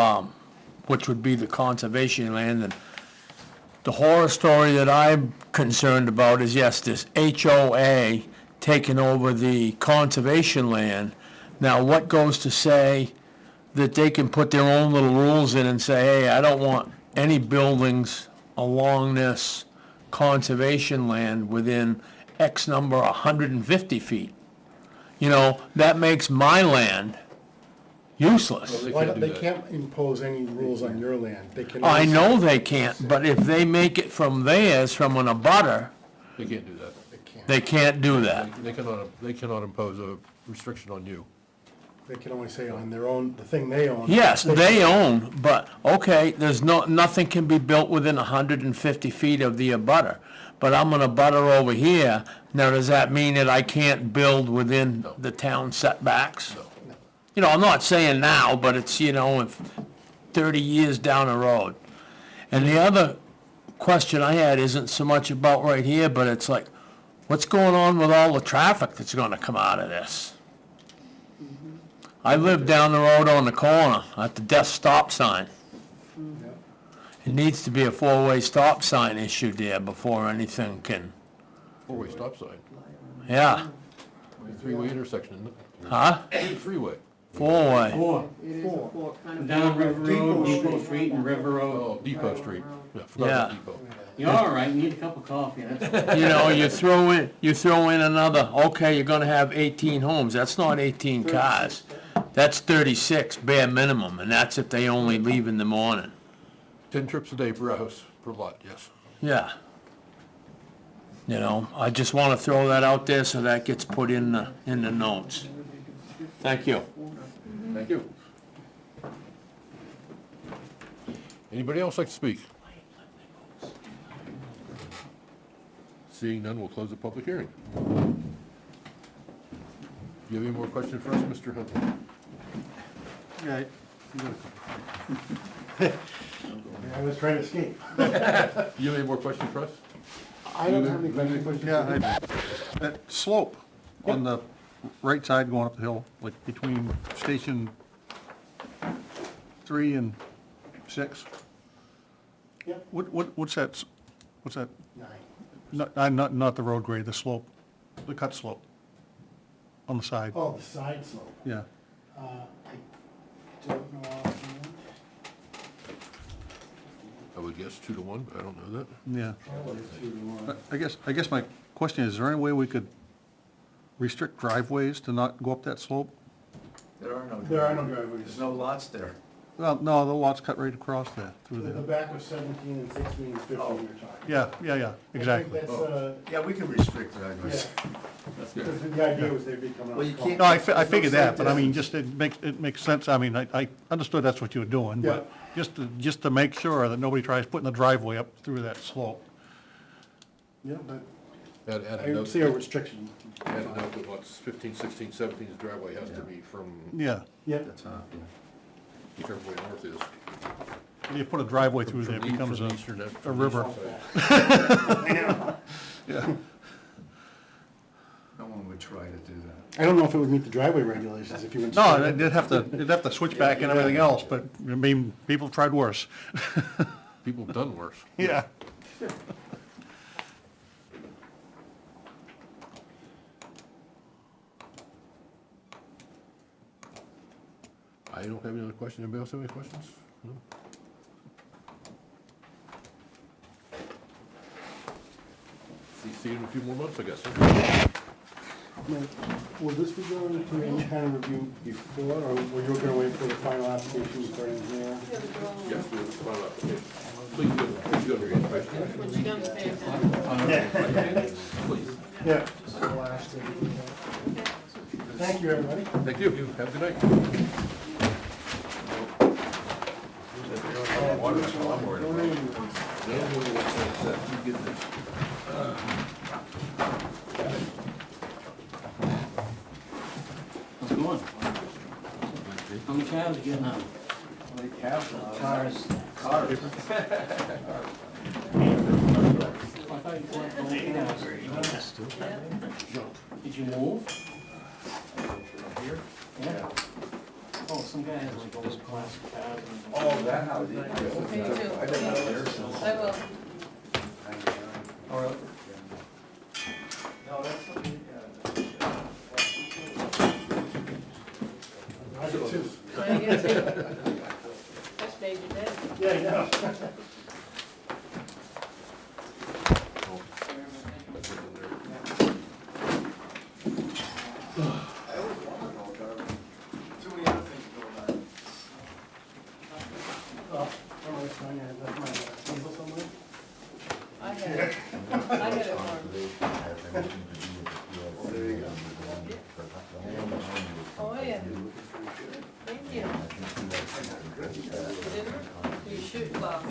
which would be the conservation land, and the horror story that I'm concerned about is, yes, this HOA taking over the conservation land. Now, what goes to say that they can put their own little rules in and say, hey, I don't want any buildings along this conservation land within X number, 150 feet. You know, that makes my land useless. They Why can't don't, do they that. can't impose any rules on your land. They can. I only- know they can't, but if they make it from theirs, from an abutter, They can't do that. they can't do that. They cannot impose a restriction on you. They can only say on their own, the thing they own. Yes, they own, but, okay, there's nothing can be built within 150 feet of the abutter. But I'm an abutter over here, now does that mean that I can't build within the town setbacks? You know, I'm not saying now, but it's, you know, if 30 years down the road. And the other question I had isn't so much about right here, but it's like, what's going on with all the traffic that's gonna come out of this? I live down the road on the corner at the death stop sign. It needs to be a four-way stop sign issued there before anything can, Four-way stop sign, yeah, three-way intersection, isn't it? huh? Three-way. Four-way. It is a four, kind of. Down River Road, Depot Street, and River Road. Oh, Depot Street. Yeah, forgot about Yeah. Depot. You're all right, you need a cup of coffee, that's. You know, you throw in another, okay, you're gonna have 18 homes, that's not 18 cars. That's 36 bare minimum, and that's if they only leave in the morning. 10 trips a day per house, per lot, yes. Yeah. You know, I just wanna throw that out there so that gets put in the notes. Thank you. Thank you. Anybody else like to speak? Seeing none, we'll close the public hearing. Do you have any more questions for us, Mr. Hunter? Yeah, you got a couple. I was trying to escape. You have any more questions for us? I don't have any questions. Yeah, that slope on the right side going up the hill, like between station 3 and 6. Yep. What's that, what's that? 9. Not the road grade, the slope, the cut slope on the side. Oh, the side slope. Yeah. I don't know offhand. I would guess 2 to 1, but I don't know that. Yeah. Probably 2 to 1. I guess my question is there any way we could restrict driveways to not go up that slope? There are no driveways. There's no lots there. Well, no, the lot's cut right across there, through The there. back of 17 and 16 and 15 you're talking. Yeah, exactly. I think that's, Yeah, we can restrict driveways. yeah. That's good. Because the idea was they'd be coming out. Well, you the can't- No, I figured that, but I mean, just it makes sense. I mean, I understood that's what you were doing, but just to make sure that nobody tries putting a driveway up through that slope. Yeah, but Add a I note, see a restriction. add a note that what's 15, 16, 17's driveway has to be from Yeah, Yeah. The top, yeah. whichever way north is. you put a driveway through there, it From the- becomes from a the eastern end- a from the river. eastern side. Yeah. No one would try to do that. I don't know if it would meet the driveway regulations if you went. No, straight. they'd have to switch back and everything else, but, I mean, people tried worse. People have done worse. Yeah. I don't have any other questions. Anybody else have any questions? No? See you in a few more months, I guess. Huh? Now, will this be going to any kind of review before, or were you gonna wait for the final application for engineer? Yes, we have a final application. Please go to your information. When she comes back. Please. Yeah. Thank you, everybody. Thank you. Have a good night. How's it going? How many cabs you getting out? Cars. Cars. I thought you weren't going to. Did you move? Here? Yeah. Oh, some guy has like old classic cabs. Oh, that house. Me too. I will. All right. I do too. I get it. That's baby day. Yeah, I know. That's it in there. left my table somewhere. I had it. I had it marked. Conservation has anything to do with the PLC on the zoning, because the land behind you is Oh, yeah. completely- Thank you. I can see that's something pretty bad. You didn't? You should, well,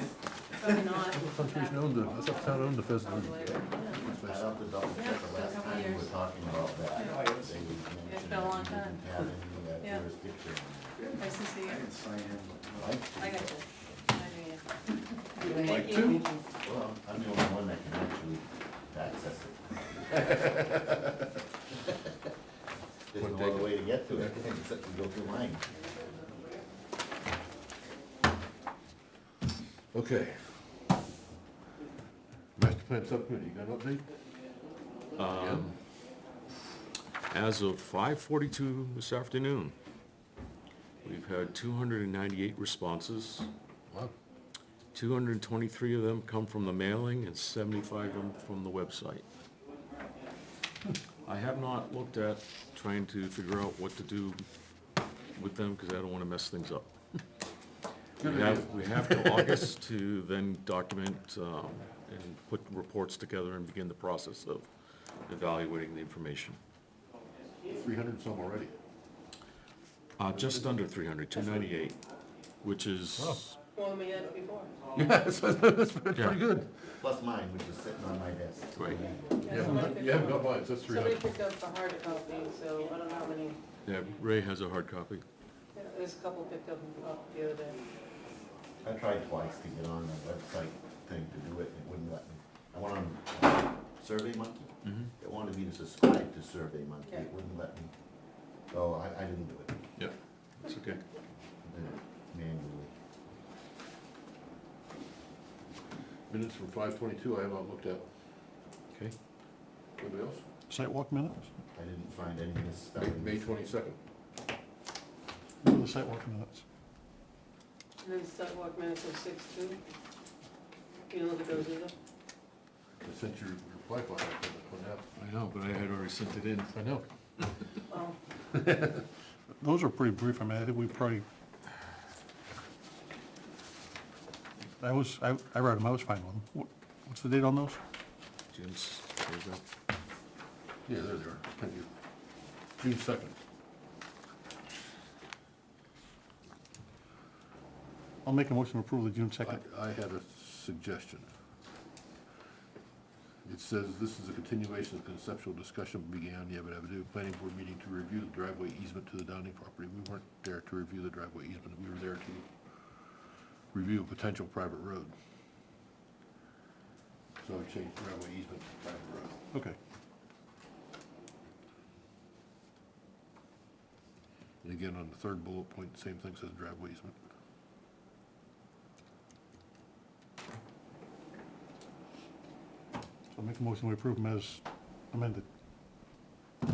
probably not. Conservation owned the, I thought the town owned the pheasant. Probably later. I have to double check, the last time we were talking about that, they mentioned It's been a long they time. didn't have any Yeah. jurisdiction. Nice to see you. Right? I got you. I knew you. Like Thank two? you. Well, I'm the only one that can actually access it. There's no other way to get to it, except to go through mine. Okay. Master Plan Subcommittee, you got an update? As of 5:42 this afternoon, we've had 298 responses. Wow. 223 of them come from the mailing and 75 of them from the website. I have not looked at trying to figure out what to do with them because I don't want to mess things up. We have till August to then document and put reports together and begin the process of evaluating the information. 300 some already. Just under 300, 298, which is, More than we had before. Yeah, that's pretty Yeah. good. Plus mine, which is sitting on my desk. right, You haven't got mine, so that's Somebody 300. picked up the hard copy, so I don't know how many. yeah, Ray has a hard copy. Yeah, there's a couple picked up the other day. I tried twice to get on the website thing to do it, and it wouldn't let me. I went on Survey Monkey. It wanted me to subscribe to Survey Monkey, Yeah. it wouldn't let me. So I didn't do it. Yeah, that's okay. I did it manually. Minutes from 5:22 I have not looked at. Okay. Anybody else? Sidewalk minutes? I didn't find any misspelling. May 22nd. What are the sidewalk minutes? And then sidewalk minutes of 6:2. You don't look at those either? I sent your reply file on that. I know, but I had already sent it in. I know. Oh, Those are pretty brief, I mean, I think we probably, I read them, I was fine with them. What's the date on those? Jim's, there's that. Yeah, there they are. Thank you. June 2nd. I'll make a motion to approve the June 2nd. I had a suggestion. It says, this is a continuation of conceptual discussion began, planning board meeting to review the driveway easement to the Downing property. We weren't there to review the driveway easement, we were there to review a potential private road. So I changed driveway easement to private road. Okay. And again, on the third bullet point, same thing, says driveway easement. I'll make a motion to approve them as amended. Do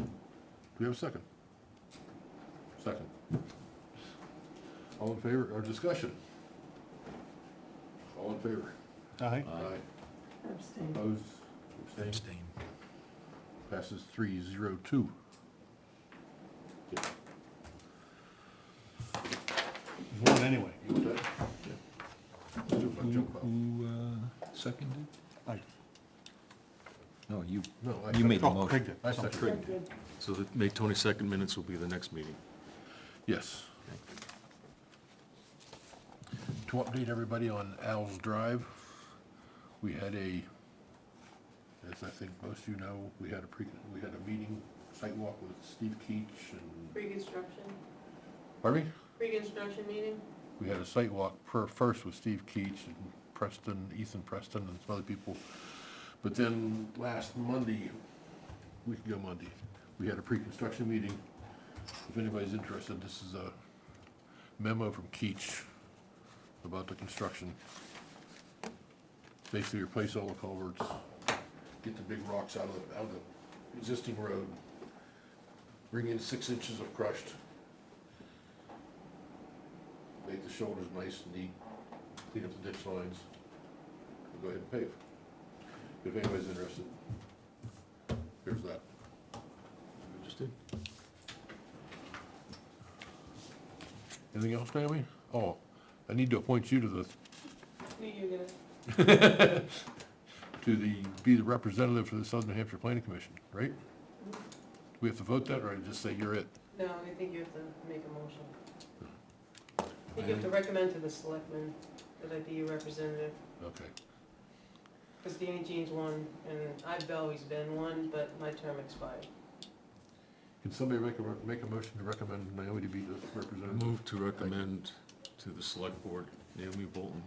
we have a second? Second. All in favor, or discussion? All in favor? Aye. Aye. Abstain. Opposed? Abstained? Passes 3-0-2. There's one anyway. You want that? Let's do it by jump call. Who seconded? Aye. No, you, No, I you made the Oh, motion. Craig did. I second. Good, good. So the May 22nd minutes will be the next meeting. Yes. To update everybody on Al's Drive, we had as I think most of you know, we had a meeting, site walk with Steve Keach and, pre-construction, pardon me? pre-construction meeting? We had a site walk first with Steve Keach and Ethan Preston and some other people. But then last Monday, week ago Monday, we had a pre-construction meeting. If anybody's interested, this is a memo from Keach about the construction. Basically replace all the culverts, get the big rocks out of the existing road, bring in 6 inches of crushed, make the shoulders nice and neat, clean up the ditch lines, and go ahead and pave. If anybody's interested, here's that. Interested? Anything else, Naomi? Oh, I need to appoint you to the to be the representative for the Southern New Hampshire Planning Commission, right? We have to vote that, or just say you're it? No, I think you have to make a motion. I think you have to recommend to the selectmen that I be your representative, Okay. because Danny Jean's one, and I've always been one, but my term expired. Can somebody make a motion to recommend Naomi to be the representative? Move to recommend to the select board Naomi Bolton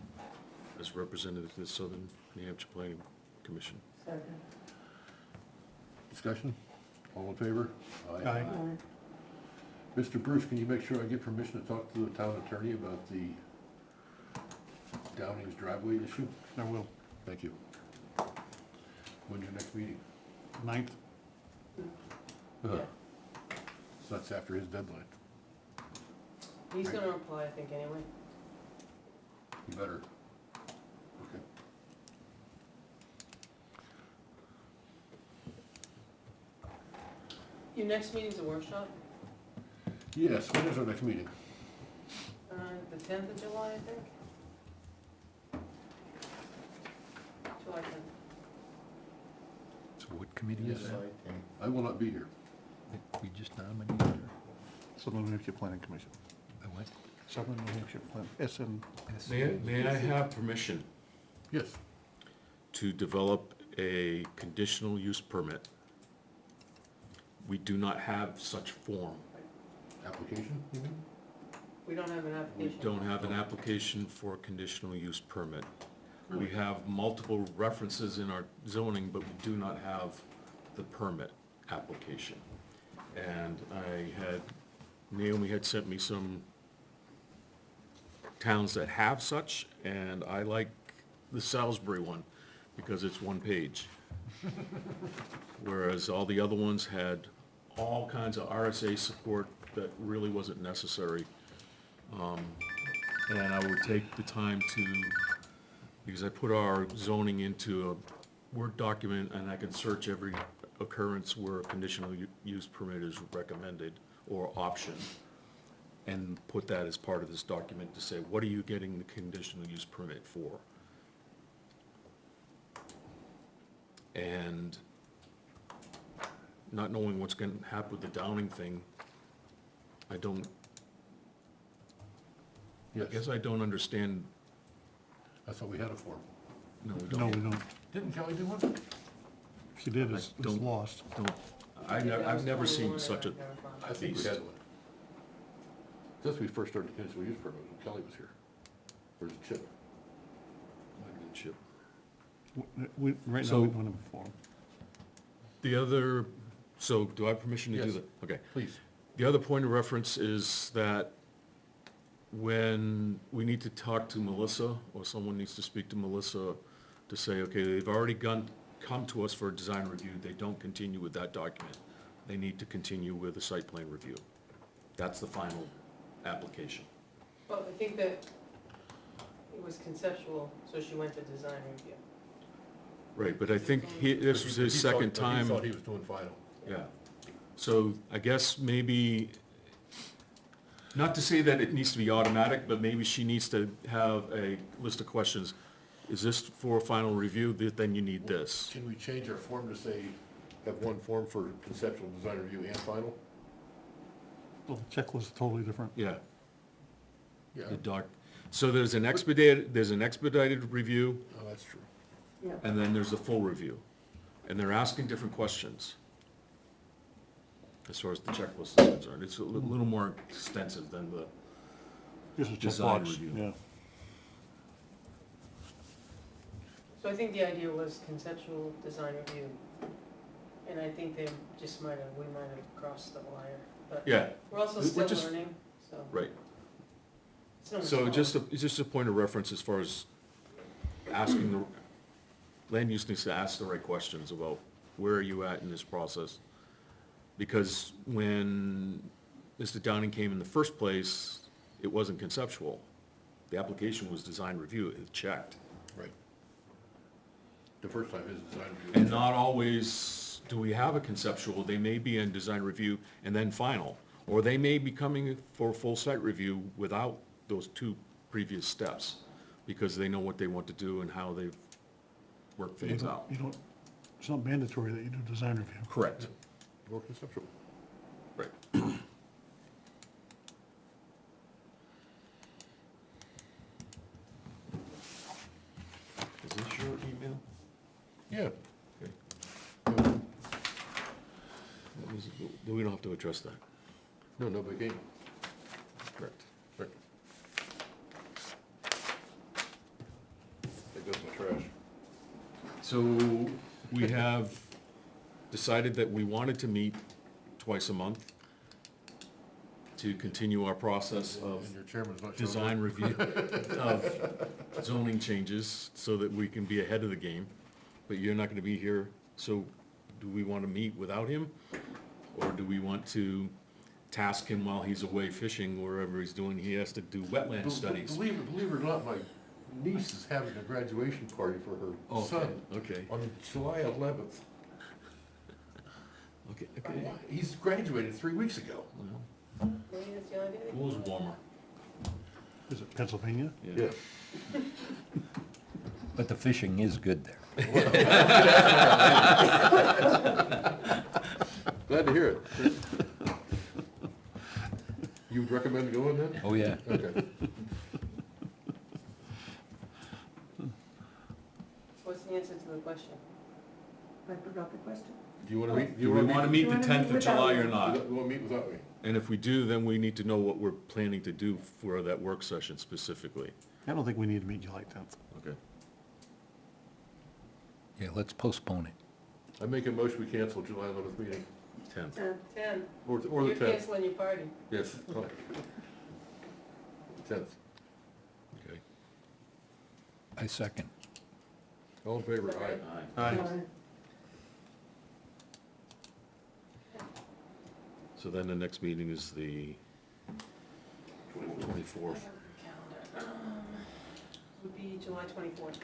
as representative to the Southern New Hampshire Planning Commission. Second. Discussion? All in favor? Aye. Mr. Bruce, can you make sure I get permission to talk to the town attorney about the Downing's driveway issue? I will. Thank you. When's your next meeting? 9th. So that's after his deadline. He's gonna apply, I think, anyway. You better. Okay. Your next meeting's a workshop, Yes, when is our next meeting? the 10th of July, I think? July 10th. So what committee is that? I will not be here. We just nominated her. Southern New Hampshire Planning Commission. The what? Southern New Hampshire Plan, SN. May I have permission Yes. to develop a conditional use permit? We do not have such form. Application, you mean? We don't have an We application. don't have an application for a conditional use permit. We have multiple references in our zoning, but we do not have the permit application. And Naomi had sent me some towns that have such, and I like the Salisbury one because it's one page. Whereas all the other ones had all kinds of RSA support that really wasn't necessary. And I would take the time to, because I put our zoning into a Word document and I can search every occurrence where a conditional use permit is recommended or option, and put that as part of this document to say, what are you getting the conditional use permit for? And not knowing what's gonna happen with the Downing thing, I Yes. guess I don't understand. I thought we had a form. No, we don't. No, we don't. Didn't Kelly do one? She did, it's don't- lost. I've never seen such a I think we beast. had one. Since we first started the conditional use permit, when Kelly was here. Or was it Chip? Might have been Chip. Right now, So- we don't have a form. The other, so do I have permission to do Yes. that? Okay. Please. The other point of reference is that when we need to talk to Melissa, or someone needs to speak to Melissa to say, okay, they've already come to us for a design review, they don't continue with that document. They need to continue with a site plan review. That's the final application. Well, I think that it was conceptual, so she went to design review. Right, but I think this was his second He time. thought he was doing final. Yeah, so I guess maybe, not to say that it needs to be automatic, but maybe she needs to have a list of questions. Is this for final review? Then you need this. Can we change our form to say, have one form for conceptual design review and final? Well, the checklist is totally different. Yeah. Yeah. The doc, so there's an expedited review, Oh, that's true. Yeah. and then there's a full review. And they're asking different questions. As far as the checklist is concerned, it's a little more extensive than the Just a design checkbox, review. yeah. So I think the idea was conceptual design review. And I think we might have crossed the wire, but Yeah. we're also Which still is- learning, so. Right. It's no So one's fault. it's just a point of reference as far as asking the, land use needs to ask the right questions about where are you at in this process? Because when Mr. Downing came in the first place, it wasn't conceptual. The application was design review, it checked. Right. The first time his design review. And not always do we have a conceptual, they may be in design review and then final. Or they may be coming for full site review without those two previous steps. because they know what they want to do and how they've worked You things don't- out. You don't, it's not mandatory that you do design review. Correct. More conceptual. Right. Is this your email? Yeah. Okay. We don't have to address that. No, no big game. Correct. Right. That goes in the trash. So we have decided that we wanted to meet twice a month to continue our process of And your chairman's not showing design up. review of zoning changes so that we can be ahead of the game. But you're not gonna be here, so do we wanna meet without him? Or do we want to task him while he's away fishing, wherever he's doing, he has to do wetland studies? Believe it or not, my niece is having a graduation party for her Okay, son okay. on July 11th. Okay, okay. He's graduated 3 weeks ago. Pool's warmer. Is it Pennsylvania? Yeah. But the fishing is good there. Glad to hear it. You would recommend going then? Oh, yeah. Okay. What's the answer to the question? I forgot the question. Do you wanna meet? Do we wanna meet the You wanna 10th meet of July or without not? You wanna meet without me? And if we do, then we need to know what we're planning to do for that work session specifically. I don't think we need to meet July 10th. Okay. Yeah, let's postpone it. I make a motion, we cancel July 11th meeting. 10th. 10. Or the You're 10th. canceling your party. Yes. 10th. Okay. I second. All in favor? Is that right? Aye. Aye. So then the next meeting is the 24th. Would be July 24th.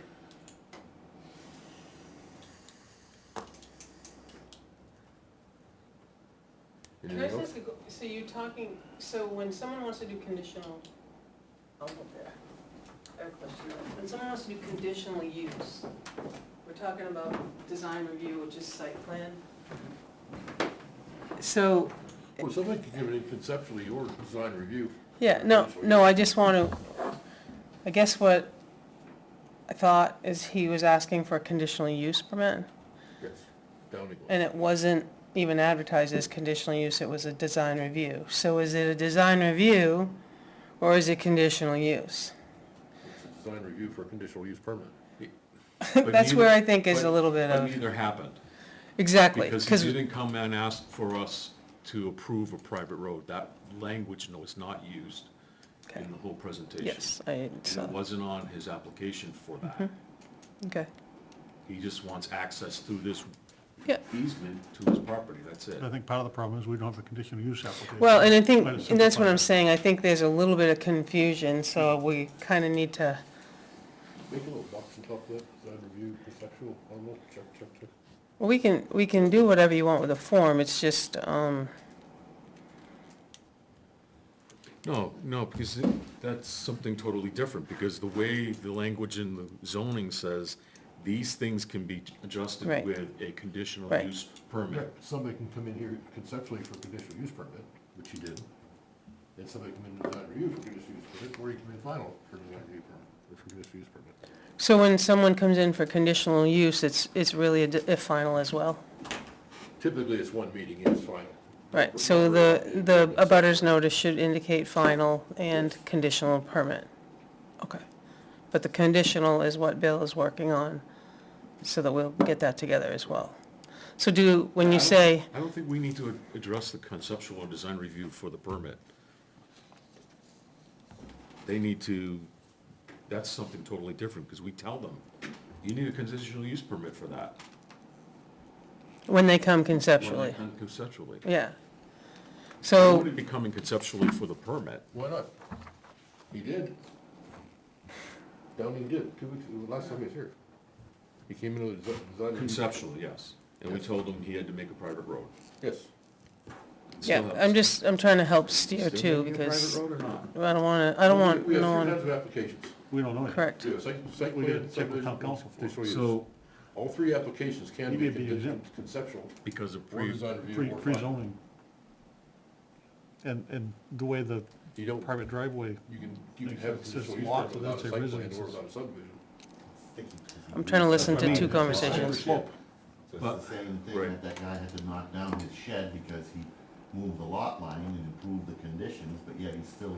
Can I Anything just else? ask you, so you're talking, so when someone wants to do conditional, I'll go there. I have a question. When someone wants to do conditional use, we're talking about design review, which is site plan. So, Well, somebody can give it conceptually your design review. yeah, no, I just want to, I guess what I thought is he was asking for a conditional use permit, Yes. Downing. and it wasn't even advertised as conditional use, it was a design review. So is it a design review, or is it conditional use? It's a design review for a conditional use permit. But That's where neither- I think is a but- little bit But of, neither happened. exactly, Because because, he didn't come and ask for us to approve a private road. That language was not used Okay. in the whole presentation. yes, I, And so, it wasn't on his application for that. okay. He just wants access through this Yeah. easement to his property, that's it. I think part of the problem is we don't have a conditional use application. Well, and I think, Try to and that's what simplify I'm it. saying, I think there's a little bit of confusion, so we kind of need to, Make a little box on top of that, design review, conceptual, I don't know, check, check, check. well, we can do whatever you want with the form, it's just, No, because that's something totally different, because the way the language in the zoning says, these things can be adjusted Right. with a conditional Right. use permit. Somebody can come in here conceptually for a conditional use permit, which he did. Then somebody come in and design review for conditional use permit, or he come in final for design review permit, or for conditional use permit. so when someone comes in for conditional use, it's really a final as well. Typically, it's one meeting, it's final. Right, so the abutters notice should indicate final and conditional permit. Okay. But the conditional is what Bill is working on, so that we'll get that together as well. So when you say, I don't think we need to address the conceptual and design review for the permit. They need to, that's something totally different, because we tell them, you need a conditional use permit for that. when they come Well, conceptually, Conceptually. yeah. It So, wouldn't be coming conceptually for the permit. Why not? He did. Downing did, 2 weeks, last time he was here. He came in with a design review. Conceptually, yes. And we told him he had to make a private road. Yes. yeah, Still I'm trying to help steer Still too, making a because private road or not? I don't want, We have no 3 one, kinds of applications. We don't know yet. Correct. Yeah, site We plan, gotta check with town subdivision, council for it. conditional use. So, All three applications can He be may be exempt. conceptual, because of or design review, or final. Pre-zoning. And the way the You don't, private driveway, you can have It says conditional use lots, permit it without a doesn't say site plan residences. or without a subdivision. I'm trying to listen I to mean, two it's a conversations. slope. So it's the same thing that that guy had to knock down his shed because he moved the lot line and improved the conditions, but yet he's still,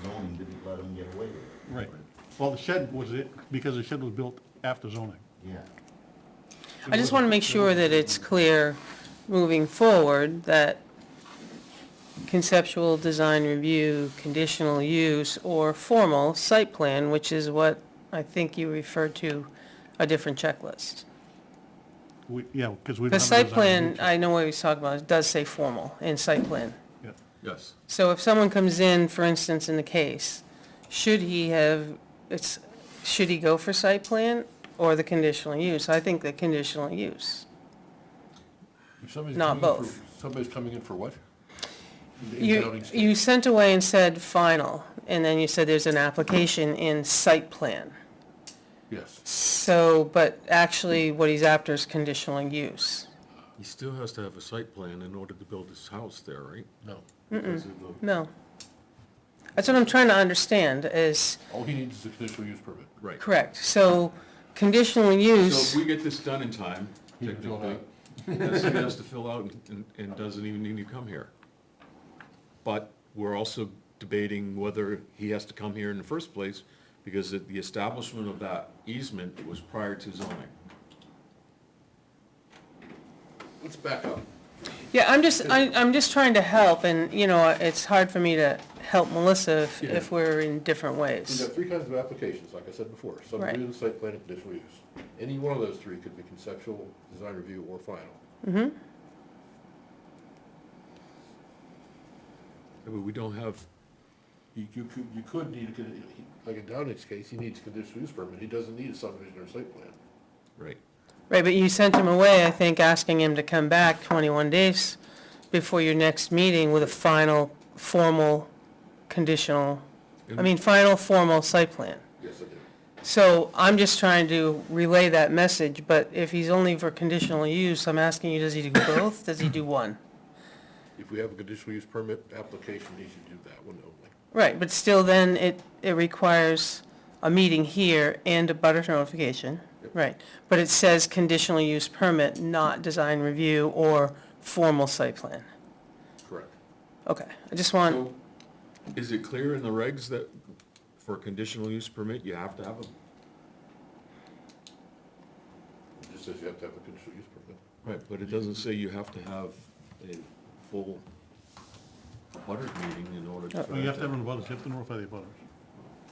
zoning didn't let him get away with it. Right. Well, the shed was it, because the shed was built after zoning. Yeah. I just want to make sure that it's clear moving forward that conceptual design review, conditional use, or formal site plan, which is what I think you referred to, a different checklist. Yeah, because we don't The have a site design plan, review. I know what he's talking about, it does say formal in site plan. Yeah. yes. So if someone comes in, for instance, in the case, should he go for site plan or the conditional use? I think the conditional use. If somebody's Not coming in for- both. Somebody's coming in for what? In You, zoning state. you sent away and said final, and then you said there's an application in site plan. Yes. So, but actually what he's after is conditional use. He still has to have a site plan in order to build his house there, right? No. Because of the- No. That's what I'm trying to understand is, All he needs is a conditional use permit. Right. correct, so conditional So use. if we get this done in time, He can fill technically, out. yes, he has to fill out and doesn't even need to come here. But we're also debating whether he has to come here in the first place, because the establishment of that easement was prior to zoning. Let's back up. Yeah, I'm just trying to help, and, you know, it's hard for me to help Melissa if we're in different We've ways. got three kinds of applications, like I said before, subdivision, site plan, and conditional use. Any one of those three could be conceptual, design review, or final. Mm-hmm. But we don't have, You could need, like in Downing's case, he needs a conditional use permit, he doesn't need a subdivision or site plan. right, Right, but you sent him away, I think, asking him to come back 21 days before your next meeting with a final, formal, conditional, final, formal site plan. Yes, I did. So I'm just trying to relay that message, but if he's only for conditional use, I'm asking you, does he do both? Does he do one? If we have a conditional use permit application, he should do that one only. Right, but still then it requires a meeting here and a butter notification. Right, but it says conditional use permit, not design review or formal site plan. Correct. Okay, I just want, so is it clear in the regs that for a conditional use permit, you have to have a, It just says you have to have a conditional use permit. right, but it doesn't say you have to have a full butters meeting in order to. Well, you have to have an abutters, you have to notify the abutters.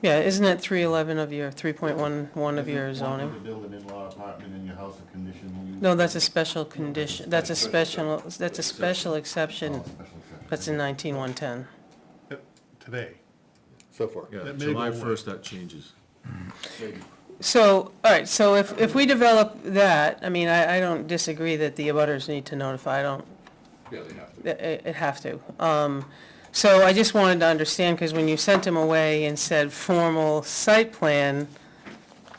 yeah, isn't it 311 of your, 3.11 of your Isn't wanting zoning? to build an in-law apartment in your house a conditional use? No, that's a special condition, that's a special exception, Oh, special exception. that's in 19-110. Today. So far. Yeah, That may July go away. 1st, that changes. Maybe. So, all right, so if we develop that, I mean, I don't disagree that the abutters need to notify, I don't, Yeah, they have to. it have to. So I just wanted to understand, because when you sent him away and said formal site plan,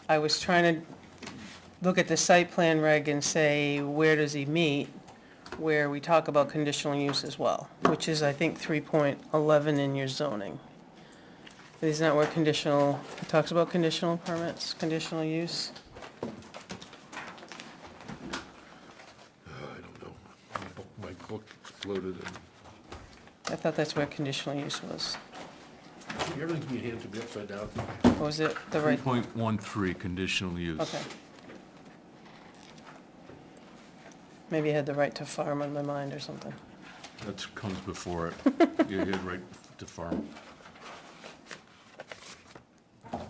I was trying to look at the site plan reg and say, where does he meet? Where we talk about conditional use as well, which is, I think, 3.11 in your zoning. Isn't that where conditional, it talks about conditional permits, conditional use? I don't know. My book exploded and I thought that's where conditional use was. everything's being handed to me upside down. Or was it the right? 3.13, conditional use. Okay. Maybe I had the right to farm on my mind or something. That comes before it. You had right to farm.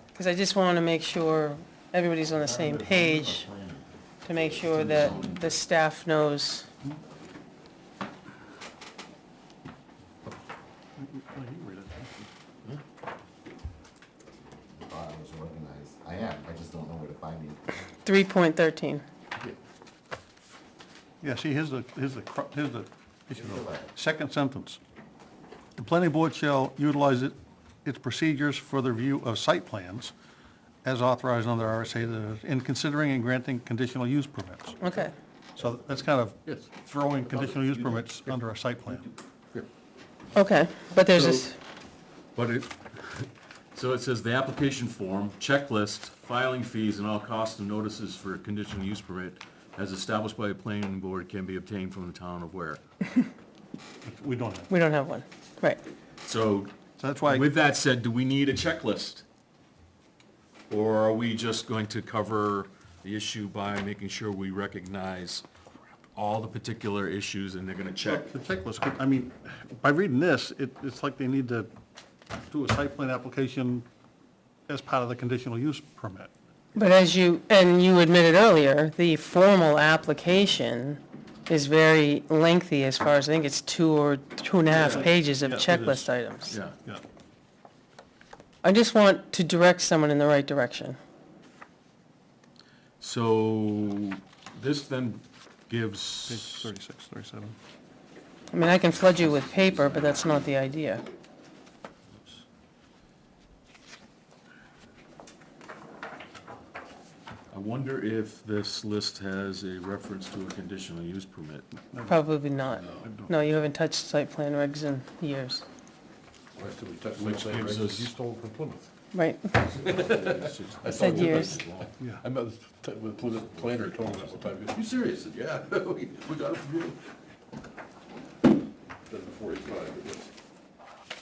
Because I just want to make sure everybody's on the same page, to make sure that the staff knows. I was organized. I am, I just don't know where to find it. 3.13. Yeah, see, here's the second sentence. The planning board shall utilize its procedures for the review of site plans as authorized under RSA, in considering and granting conditional use permits. Okay. So that's kind of Yes. throwing conditional use permits under a site plan. Okay, but there's this, But it, so it says the application form, checklist, filing fees, and all costs and notices for a conditional use permit as established by a planning board can be obtained from the town of Ware. We don't have. we don't have one, right. So, So that's why, with that said, do we need a checklist? Or are we just going to cover the issue by making sure we recognize all the particular issues and they're gonna check? the checklist, I mean, by reading this, it's like they need to do a site plan application as part of the conditional use permit. But as you, and you admitted earlier, the formal application is very lengthy as far as, I think it's 2 or 2.5 pages of Yeah, it is. checklist items. Yeah. Yeah. I just want to direct someone in the right direction. So, this then Page gives, 36, 37. I mean, I can flood you with paper, but that's not the idea. I wonder if this list has a reference to a conditional use permit. Probably not. No, you haven't touched site plan regs in years, Last time we touched Which site plan gives regs, us- you stole from Plymouth. right? I said thought you years. meant- I met with Plymouth planner, told me that one time, he goes, you serious? I said, yeah, we got it from you. That's before his time, but yes.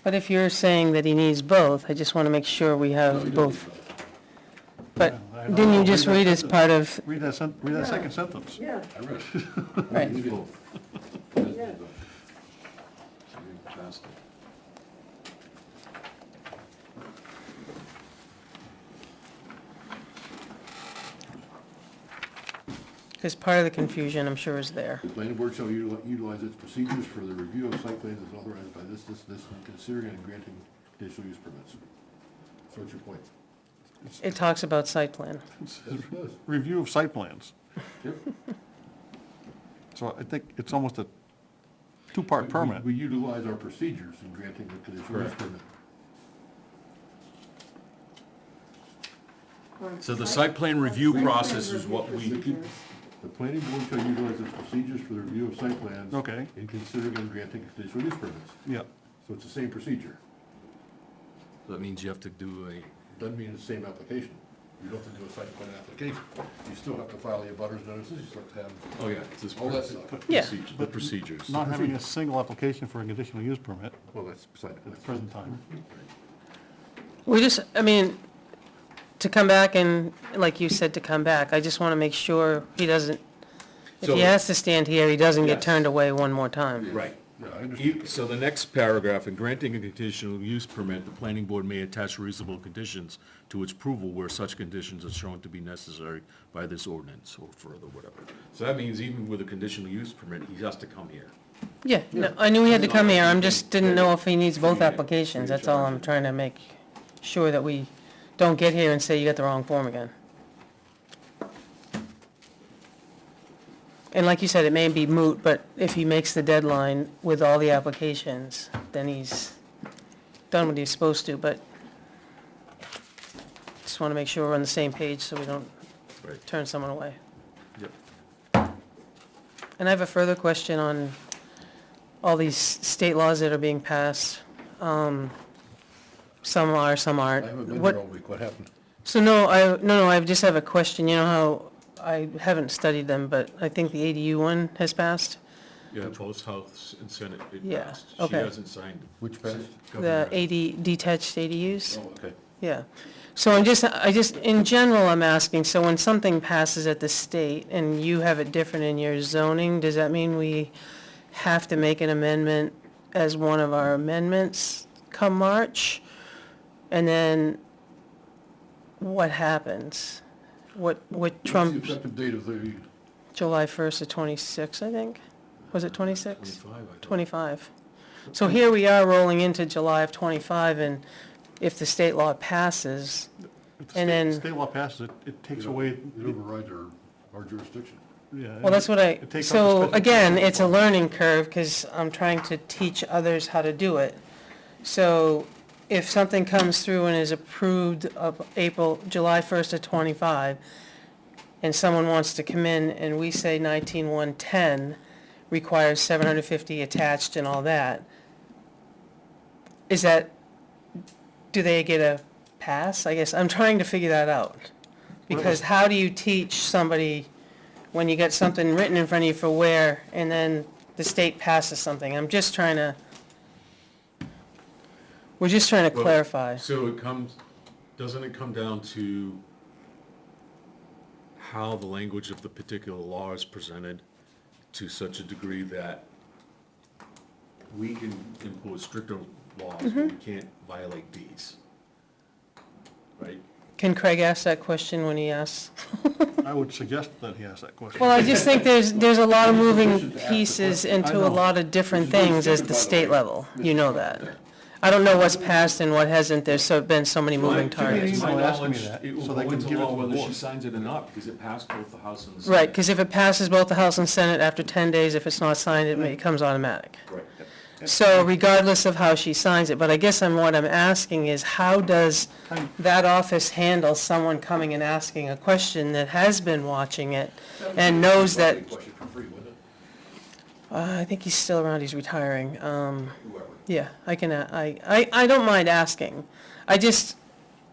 But if you're saying that he needs both, I just want to make sure we No, have you don't both. need that. But Yeah, I know. didn't you just Read that read as sentence. part of, Read that second sentence. Yeah, I read it. right? You need both. yeah. Fantastic. Because part of the confusion, I'm sure, is there. The planning board shall utilize its procedures for the review of site plans as authorized by this, and considering and granting conditional use permits. So what's your point? It talks about site plan. Yes, it does. Review of site plans. Yep. So I think it's almost a two-part permit. We utilize our procedures in granting the conditional use permit. So the site plan review process is what we, The planning board shall utilize its procedures for the review of site plans. Okay. In considering and granting conditional use permits. Yeah. So it's the same procedure. that means you have to do a, Doesn't mean it's the same application. You don't have to do a site plan application. You still have to file your butters notices, you still have to have oh yeah, it's this all that stuff. Yeah. the procedures. Not having a single application for a conditional use permit Well, that's beside the at the point. present time. We just, I mean, to come back and, like you said, to come back, I just want to make sure he doesn't, if So- he has to stand here, he doesn't get Yes. turned away one more time. Right. Yeah, I understand. So the next paragraph, in granting a conditional use permit, the planning board may attach reasonable conditions to its approval where such conditions are shown to be necessary by this ordinance or further, whatever. So that means even with a conditional use permit, he has to come here. Yeah, no, I knew he had to come here, I'm just didn't know if he needs both applications, that's all I'm trying to make sure that we don't get here and say you got the wrong form again. And like you said, it may be moot, but if he makes the deadline with all the applications, then he's done what he's supposed to, but just want to make sure we're on the same page so we don't Right. turn someone away. Yep. And I have a further question on all these state laws that are being passed. Some are, some I aren't. haven't been What- there all week. What happened? So no, I just have a question. You know how, I haven't studied them, but I think the ADU one has passed? Yeah, both House and Senate, it Yeah, passed. okay. She hasn't signed it. Which passed? The detached ADUs? Oh, okay. Yeah. So I just, in general, I'm asking, so when something passes at the state and you have it different in your zoning, does that mean we have to make an amendment as one of our amendments come March? And then what happens? What What's trumps the effective date of the, July 1st to 26, I think? Was it 26? 25, I thought. 25. So here we are rolling into July of 25, and if the state law passes, If the and then, state law passes, it takes away, it overrides our jurisdiction. yeah. well, that's what I, It takes out the so special again, permit. it's a learning curve, because I'm trying to teach others how to do it. So if something comes through and is approved of July 1st of '25, and someone wants to come in and we say 19-110 requires 750 attached and all that, do they get a pass? I guess I'm trying to figure that out. Because how do you teach somebody when you got something written in front of you for where, and then the state passes something? We're just trying to Well, clarify. So doesn't it come down to how the language of the particular law is presented to such a degree that we can impose stricter laws, but we can't violate these? Right? Can Craig ask that question when he asks? I would suggest that he ask that question. Well, I just think there's a lot of moving pieces into a lot of different things at the state level. You know that. I don't know what's passed and what hasn't. Been so many moving targets. To my Someone asked me knowledge, that, it will so they go can into give it law to the whether she board. signs it or not, because it passed both the House and the Senate. Right, because if it passes both the House and Senate after 10 days, if it's not signed, it becomes automatic. Right. So regardless of how she signs it, but I guess what I'm asking is, how does that office handle someone coming and asking a question that has been watching it and knows that, Question for free, wouldn't it? I think he's still around, he's retiring. Whoever. Yeah, I don't mind asking. I just,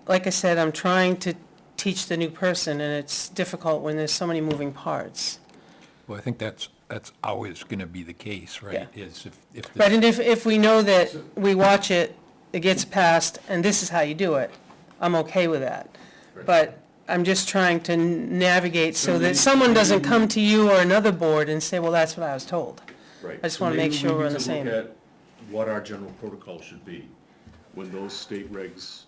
like I said, I'm trying to teach the new person, and it's difficult when there's so many moving parts. Well, I think that's always gonna be the case, right? Yeah. Is if the Right, and if we know that we watch it, it gets passed, and this is how you do it, I'm okay with that. But I'm just trying to navigate so that someone doesn't come to you or another board and say, well, that's what I was told. Right. I just So wanna make maybe sure we we're need on the to same. look at what our general protocol should be when those state regs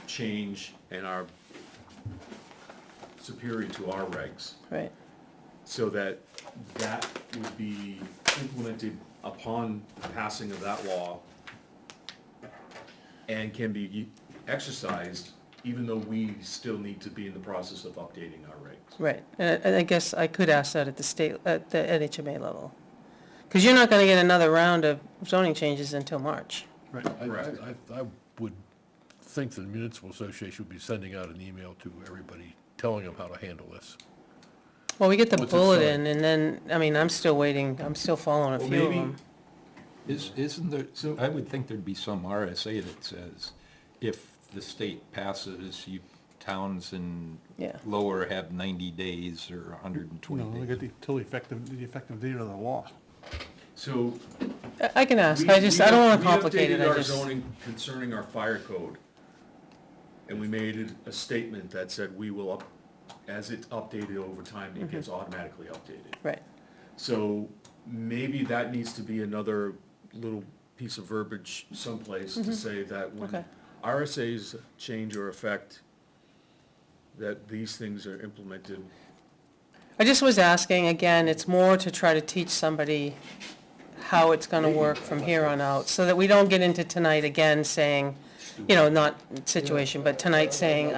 change and are superior to our regs, Right, so that would be implemented upon the passing of that law and can be exercised even though we still need to be in the process of updating our regs. right. And I guess I could ask that at the NHMA level. Because you're not gonna get another round of zoning changes until March. I would think that the municipal association would be sending out an email to everybody, telling them how to handle this. Well, we get the Once it's bulletin, signed. and then, I mean, I'm still waiting, I'm still following a Well, few of maybe- them. Isn't there, I would think there'd be some RSA that says, if the state passes, towns in Yeah. lower have 90 days or 120 No, they days. get till the effective date of the law. So. I can ask, We- I we wanna complicate it, updated I our just, zoning concerning our fire code, and we made a statement that said we will as it's updated over time, it gets automatically updated. right. So maybe that needs to be another little piece of verbiage someplace to say that when Okay. RSA's change or affect, that these things are implemented. I just was asking, again, it's more to try to teach somebody how it's gonna work from here on out, so that we don't get into tonight again saying, not situation, but tonight saying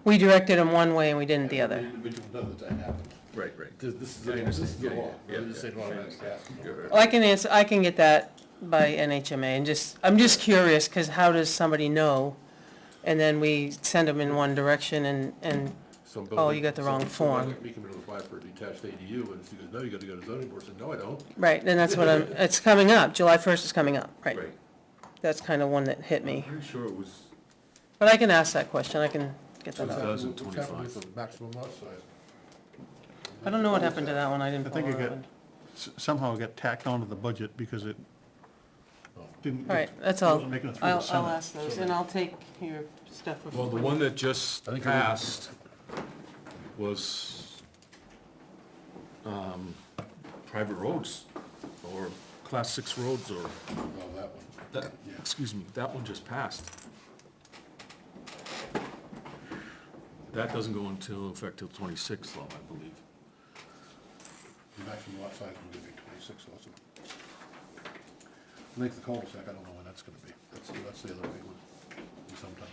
we directed them one way and we didn't the other. Individual does that happen. Right. This is I understand. the law. Yeah, This ain't automatic pass. Well, I can get that by NHMA, and I'm just curious, because how does somebody know? And then we send them in one direction and Some oh, building- you got the some- wrong some form. building may come in and apply for a detached ADU, and she goes, no, you gotta go to zoning board. I said, no, I don't. Right, and that's what it's coming up, July 1st is coming up, right. Right. That's kind of one that hit me. I'm pretty sure it was, But I can ask that question, I can get that out. What's happening with the maximum lot size? I don't know what happened to that one, I I didn't think follow it that got, one. somehow it got tacked onto the budget because it didn't. All right, that's all. wasn't making it through the I'll Senate. ask those, and I'll take your stuff. well, the one that just I think passed was, private roads, or class 6 roads, or, Oh, that one. excuse me, that one just passed. That doesn't go into effect till 26 though, I believe. The maximum lot size is gonna be 26 also. Length of cul-de-sac, I don't know when that's gonna be. That's the other big one, sometimes.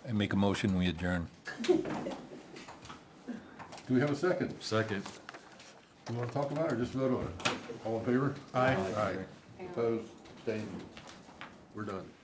I make a motion, we adjourn. Do we have a second? Second. You wanna talk about it or just vote on it? All in favor? Aye. Aye. Opposed? Abstain. We're done.